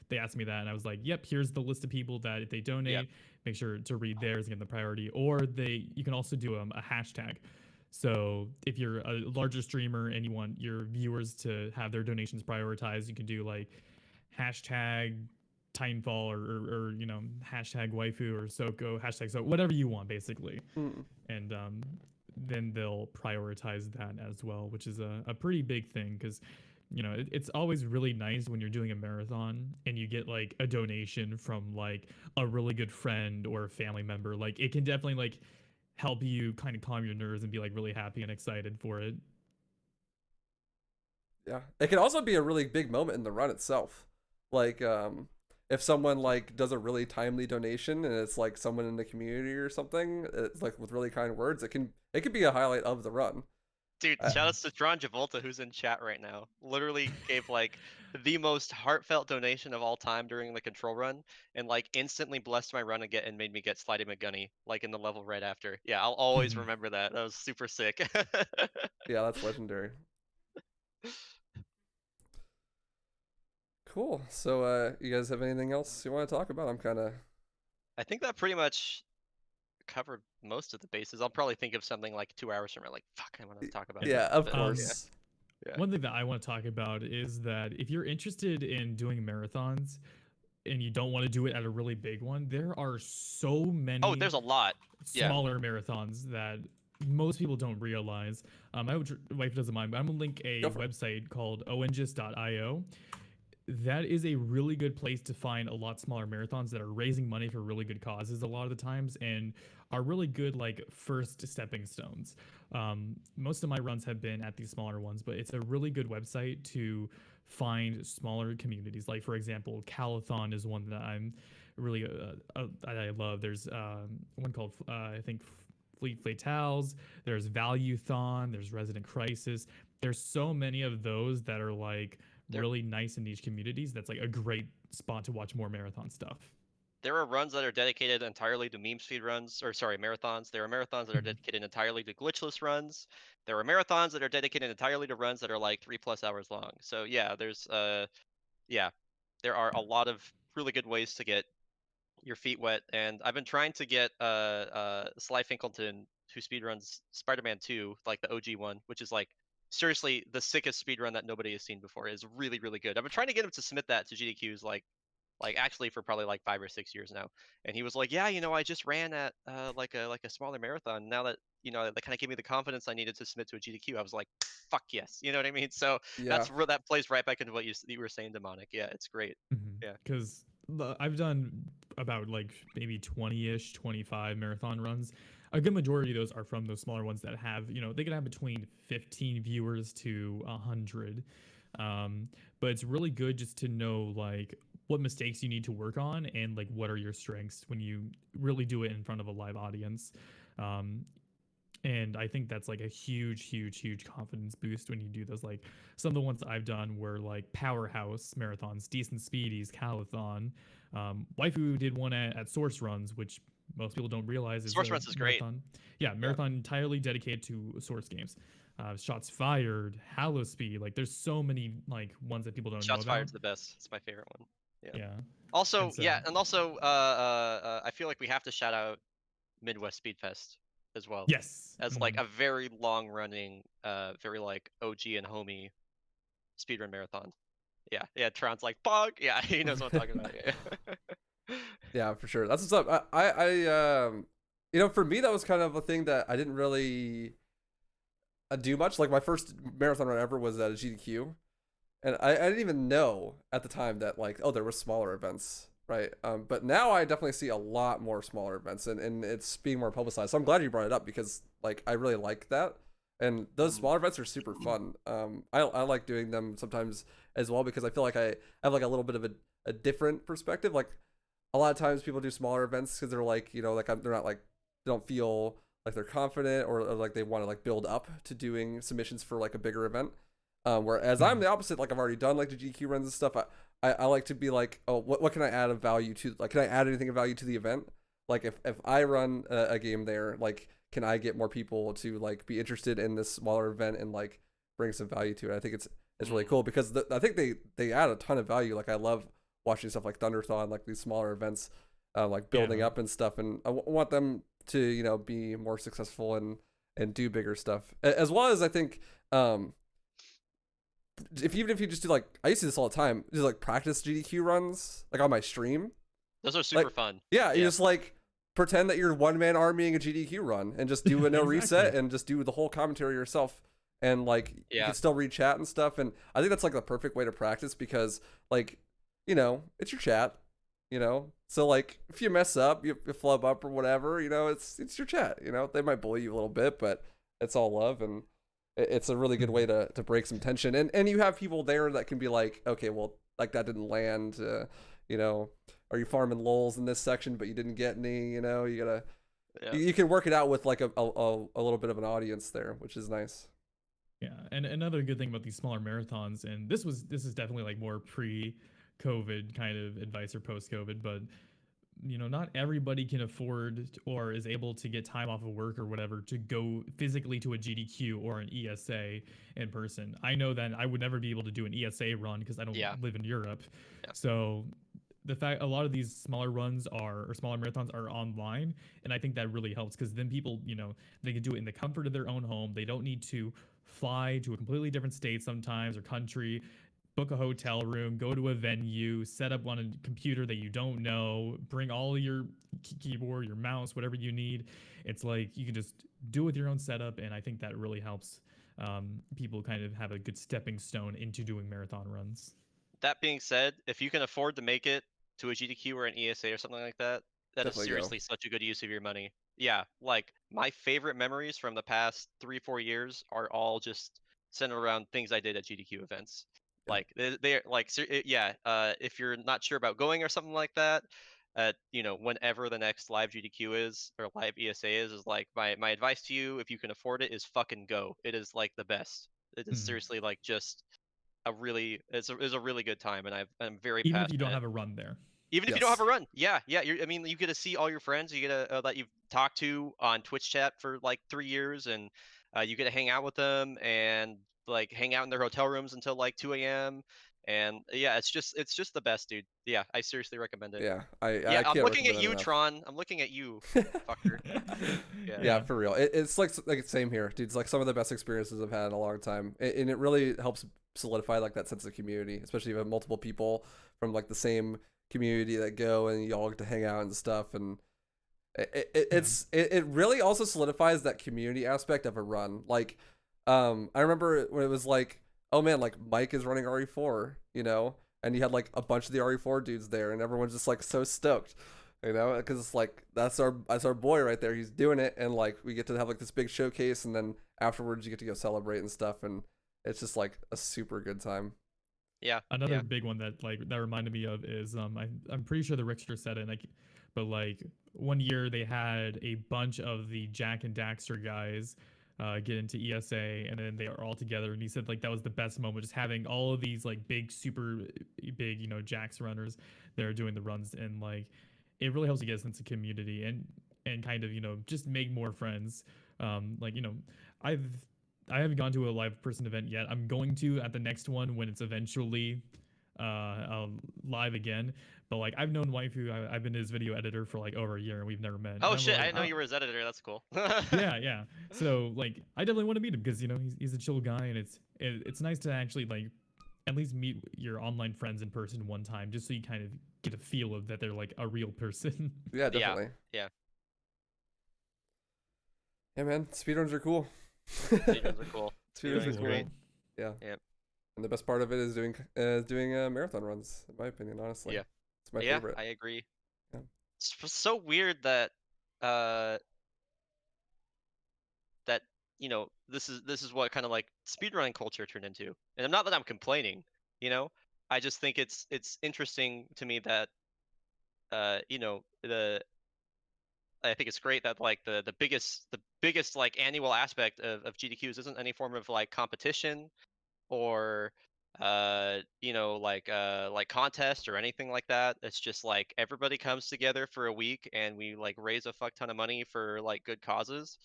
they asked me that, and I was like, yep, here's the list of people that if they donate, Yep. make sure to read theirs and get the priority. Or you can also do a hashtag. So if you're a larger streamer and you want your viewers to have their donations prioritized, you can do like hashtag Titanfall or you know, hashtag waifu or Soko, hashtag so whatever you want basically. And then they'll prioritize that as well, which is a pretty big thing, because you know, it's always really nice when you're doing a marathon and you get like a donation from like a really good friend or a family member. Like it can definitely like help you kind of calm your nerves and be like really happy and excited for it. Yeah, it can also be a really big moment in the run itself. Like, if someone like does a really timely donation and it's like someone in the community or something, it's like with really kind words, it could be a highlight of the run. Dude, shout outs to John Javolta, who's in chat right now. Literally gave like the most heartfelt donation of all time during the control run, and like instantly blessed my run again and made me get Slidey McGunny like in the level right after. Yeah, I'll always remember that. That was super sick. Yeah, that's legendary. Cool. So you guys have anything else you want to talk about? I think that pretty much covered most of the bases. I'll probably think of something like 2 hours from now, like, fuck, I want to talk about yeah, that. of course. Yeah. One thing that I want to talk about is that if you're interested in doing marathons and you don't want to do it at a really big one, there are so many. Oh, there's a lot. Smaller marathons that most people don't realize. My wife doesn't mind, but I'm gonna link a website called ongis.io. That is a really good place to find a lot smaller marathons that are raising money for really good causes a lot of the times, and are really good like first stepping stones. Most of my runs have been at these smaller ones, but it's a really good website to find smaller communities. Like for example, Calathon is one that I'm really I love. There's one called I think Fleet Fatales. There's Valuethon. There's Resident Crisis. There's so many of those that are like really nice in niche communities. That's like a great spot to watch more marathon stuff. There are runs that are dedicated entirely to meme speed runs, or sorry, marathons. There are marathons that are dedicated entirely to glitchless runs. There are marathons that are dedicated entirely to runs that are like 3+ hours long. So yeah, there are a lot of really good ways to get your feet wet. And I've been trying to get Sly Finkelton, who speedruns Spider-Man 2, like the OG one, which is like seriously the sickest speedrun that nobody has seen before. It's really, really good. I've been trying to get him to submit that to GDQs like actually for probably like 5 or 6 years now. And he was like, yeah, I just ran at like a smaller marathon. Now that that kind of gave me the confidence I needed to submit to a GDQ. I was like, fuck yes, you know what I mean? So Yeah. that plays right back into what you were saying, Demonic. Yeah, it's great. Yeah, Because I've done about like maybe 20-ish, 25 marathon runs. A good majority of those are from those smaller ones that have, they can have between 15 viewers to 100. But it's really good just to know like what mistakes you need to work on and like what are your strengths when you really do it in front of a live audience. Um, and I think that's like a huge, huge, huge confidence boost when you do those. Like some of the ones I've done were like powerhouse marathons, decent speedies, calathon. Waifu did one at Source Runs, which most people don't realize is Source a Runs is great. marathon. Yeah, marathon entirely dedicated to Source games. Shots Fired, Hallow Speed. Like there's so many like ones that people don't know Shots about. Fired's the best. It's my favorite one. Yeah. Yeah. Also, And so, yeah, and also, I feel like we have to shout out Midwest Speed Fest as well, yes. as like a very long running, very like OG and homie speedrun marathon. Yeah, yeah. Tron's like bug. Yeah, he knows what I'm talking about. Yeah. Yeah, for sure. That's what's up. For me, that was kind of a thing that I didn't really do much. Like my first marathon run ever was at a GDQ, and I didn't even know at the time that like, oh, there were smaller events, right? But now I definitely see a lot more smaller events, and it's being more publicized. So I'm glad you brought it up because like I really like that, and those smaller events are super fun. I like doing them sometimes as well because I feel like I have like a little bit of a different perspective. Like a lot of times people do smaller events because they're like, they're not like, they don't feel like they're confident or like they want to like build up to doing submissions for like a bigger event. Whereas I'm the opposite. Like I've already done like the GQ runs and stuff. I like to be like, oh, what can I add of value to? Like, can I add anything of value to the event? Like if I run a game there, like, can I get more people to like be interested in this smaller event and like bring some value to it? I think it's really cool because I think they add a ton of value. Like I love watching stuff like Thunderthon, like these smaller events, like building up and stuff, and I want them to be more successful and do bigger stuff, as well as I think even if you just do like, I used to do this all the time, just like practice GDQ runs like on my stream. Those are super like, fun. Yeah, you just like pretend that you're one man armying a GDQ run and just do a no reset and just do the whole commentary yourself. And like you can still read chat and stuff. And I think that's like the perfect way to practice because like, it's your chat, so like if you mess up, you flub up or whatever, it's your chat, they might bully you a little bit, but it's all love. And it's a really good way to break some tension. And you have people there that can be like, okay, well, like that didn't land, are you farming lulls in this section, but you didn't get any, you gotta, you can work it out with like a little bit of an audience there, which is nice. Yeah. And another good thing about these smaller marathons, and this is definitely like more pre-COVID kind of advice or post-COVID, but not everybody can afford or is able to get time off of work or whatever to go physically to a GDQ or an ESA in person. I know that I would never be able to do an ESA run because I don't live in Europe. Yeah. So the fact a lot of these smaller runs or smaller marathons are online, and I think that really helps because then people, they can do it in the comfort of their own home. They don't need to fly to a completely different state sometimes or country, book a hotel room, go to a venue, set up on a computer that you don't know, bring all your keyboard, your mouse, whatever you need. It's like you can just do it with your own setup, and I think that really helps people kind of have a good stepping stone into doing marathon runs. That being said, if you can afford to make it to a GDQ or an ESA or something like that, that Definitely is seriously such a good use of your money. Yeah, like my favorite memories from the past 3-4 years are all just centered around things I did at GDQ events. Like they're like, if you're not sure about going or something like that, whenever the next live GDQ is or live ESA is like my advice to you, if you can afford it, is fucking go. It is like the best. It is seriously like just it's a really good time, and I'm very even passionate. if you don't have a run there. Even if you don't have a run, yeah. You get to see all your friends. You get to that you've talked to on Twitch chat for like 3 years, and you get to hang out with them and like hang out in their hotel rooms until like 2 a.m. And yeah, it's just the best, dude. Yeah, I seriously recommend it. Yeah, Yeah, I I'm can't looking at recommend it you, enough. Tron. I'm looking at you, fucker. Yeah. Yeah, for real. It's like same here, dude. It's like some of the best experiences I've had in a long time, and it really helps solidify like that sense of community, especially if you have multiple people from like the same community that go and you all get to hang out and stuff. And it really also solidifies that community aspect of a run. Like, I remember when it was like, oh man, like Mike is running RE4, you know, and you had like a bunch of the RE4 dudes there, and everyone's just like so stoked, you know, because it's like that's our boy right there. He's doing it, and like we get to have like this big showcase, and then afterwards you get to go celebrate and stuff, and it's just like a super good time. Yeah. Another big one that that reminded me of is I'm pretty sure the Rickster said it, but like one year they had a bunch of the Jack and Daxter guys get into ESA, and then they are all together, and he said like that was the best moment, just having all of these like big, super big, Jax runners that are doing the runs, and like it really helps you get a sense of community and kind of just make more friends. Like I've I haven't gone to a live person event yet. I'm going to at the next one when it's eventually live again. But like I've known Waifu, I've been his video editor for like over a year, and we've never met. Oh And I'm shit! I like, didn't know you were his editor. That's cool. yeah. So like I definitely want to meet him because he's a chill guy, and it's nice to actually like at least meet your online friends in person one time, just so you kind of get a feel of that they're like a real person. Yeah, definitely. Yeah. Yeah, man, speedruns are cool. Speedruns are cool. Speedruns are Speedruns cool. great. Yeah. Yep. And the best part of it is doing marathon runs, in my opinion. Honestly, Yeah. it's my Yeah, favorite. I agree. Yeah. It's so weird that that this is what kind of like speedrunning culture turned into. And I'm not that I'm complaining, I just think it's interesting to me that the I think it's great that like the biggest like annual aspect of GDQs isn't any form of like competition or like contest or anything like that. It's just like everybody comes together for a week and we like raise a fuck ton of money for like good causes,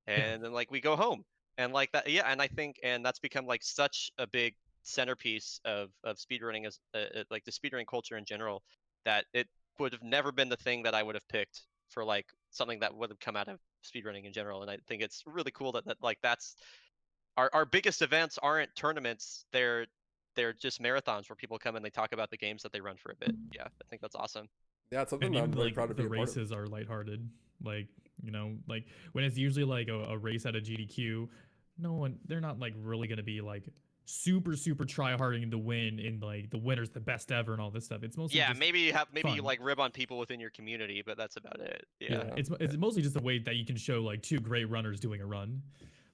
and then like we go home and like that. Yeah, and I think and that's become like such a big centerpiece of speedrunning as like the speedrunning culture in general, that it would have never been the thing that I would have picked for like something that would have come out of speedrunning in general. And I think it's really cool that like that's our biggest events aren't tournaments, they're just marathons where people come and they talk about the games that they run for a bit. Yeah, I think that's awesome. Yeah, it's something And that even I'm really like proud to be the a part of. races are lighthearted. Like like when it's usually like a race at a GDQ, they're not like really gonna be like super try harding to win in like the winner's the best ever and all this stuff. It's mostly Yeah, just maybe you fun. like rib on people within your community, but that's about it. Yeah. It's mostly just a way that you can show like two great runners doing a run.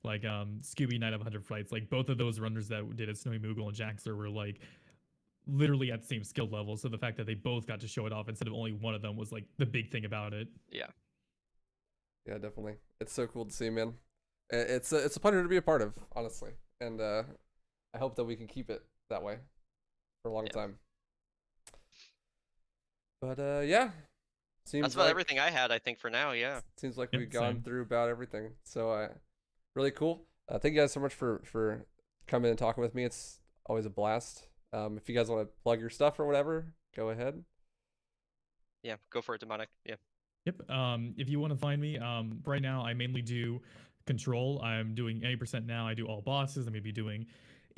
Like Scooby Night of 100 Flights, like both of those runners that did it, Snowy Moogle and Jaxter, were like literally at the same skill level. So the fact that they both got to show it off instead of only one of them was like the big thing about it. Yeah. Yeah, definitely. It's so cool to see, man. It's a pleasure to be a part of, honestly, and I hope that we can keep it that way for a long time. But yeah, seems that's about like everything I had, I think, for now. Yeah. Seems like we've gone through about everything. So really cool. Thank you guys so much for coming and talking with me. It's always a blast. If you guys want to plug your stuff or whatever, go ahead. Yeah, go for it, Demonic. Yeah. Yep. If you want to find me, right now I mainly do Control. I'm doing 80% now. I do all bosses. I'm gonna be doing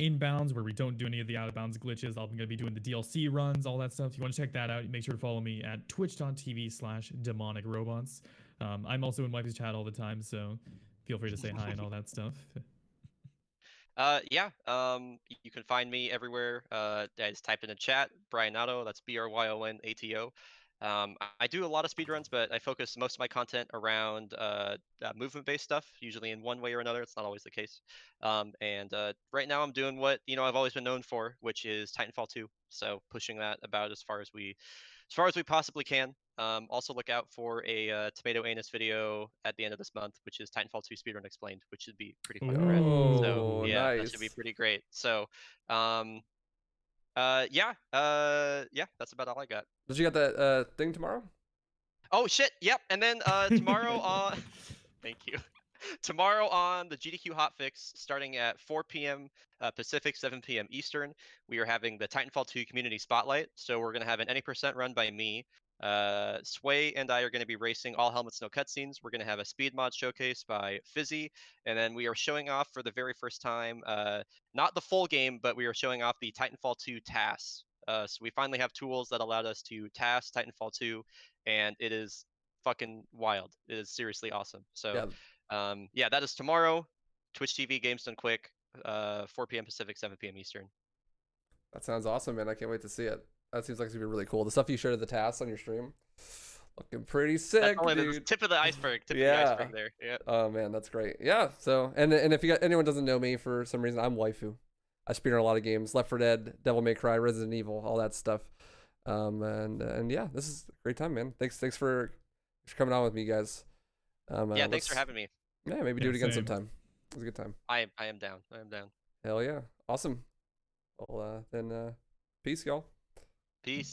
inbounds where we don't do any of the out of bounds glitches. I'm gonna be doing the DLC runs, all that stuff. If you want to check that out, make sure to follow me at twitch.tv/DemonicRobots. I'm also in Wifey's chat all the time, so feel free to say hi and all that stuff. Yeah. You can find me everywhere. I just typed in the chat, Bryonato. That's BRYONATO. I do a lot of speedruns, but I focus most of my content around movement-based stuff, usually in one way or another. It's not always the case. And right now I'm doing what I've always been known for, which is Titanfall 2. So pushing that about as far as we possibly can. Also look out for a Tomato Anus video at the end of this month, which is Titanfall 2 Speedrun Explained, which should be pretty fun to read. So yeah, nice. that should be pretty great. So yeah, that's about all I got. Did you got that thing tomorrow? Oh shit, yep. And then tomorrow thank you. Tomorrow on the GDQ Hotfix, starting at 4 p.m. Pacific, 7 p.m. Eastern, we are having the Titanfall 2 Community Spotlight. So we're going to have an any percent run by me. Sway and I are going to be racing all helmets, no cutscenes. We're going to have a speed mod showcase by Fizzy, and then we are showing off for the very first time, not the full game, but we are showing off the Titanfall 2 TAS. So we finally have tools that allowed us to TAS Titanfall 2, and it is fucking wild. It is seriously awesome. So Yeah, that is tomorrow. Twitch TV Games Done Quick, 4 p.m. Pacific, 7 p.m. Eastern. that sounds awesome, man. I can't wait to see it. That seems like it's gonna be really cool. The stuff you showed at the tasks on your stream, looking pretty sick, That's only dude. the tip of the iceberg. Tip of the iceberg there. Yeah. Oh man, that's great. Yeah. So, and if anyone doesn't know me for some reason, I'm Waifu. I speedrun a lot of games: Left 4 Dead, Devil May Cry, Resident Evil, all that stuff. And yeah, this is a great time, man. Thanks for coming on with me, guys. Yeah, thanks for having me. Yeah, maybe do it again same. sometime. It was a good time. I am down. I am down. Hell yeah, awesome. Well, then peace, y'all. Peace.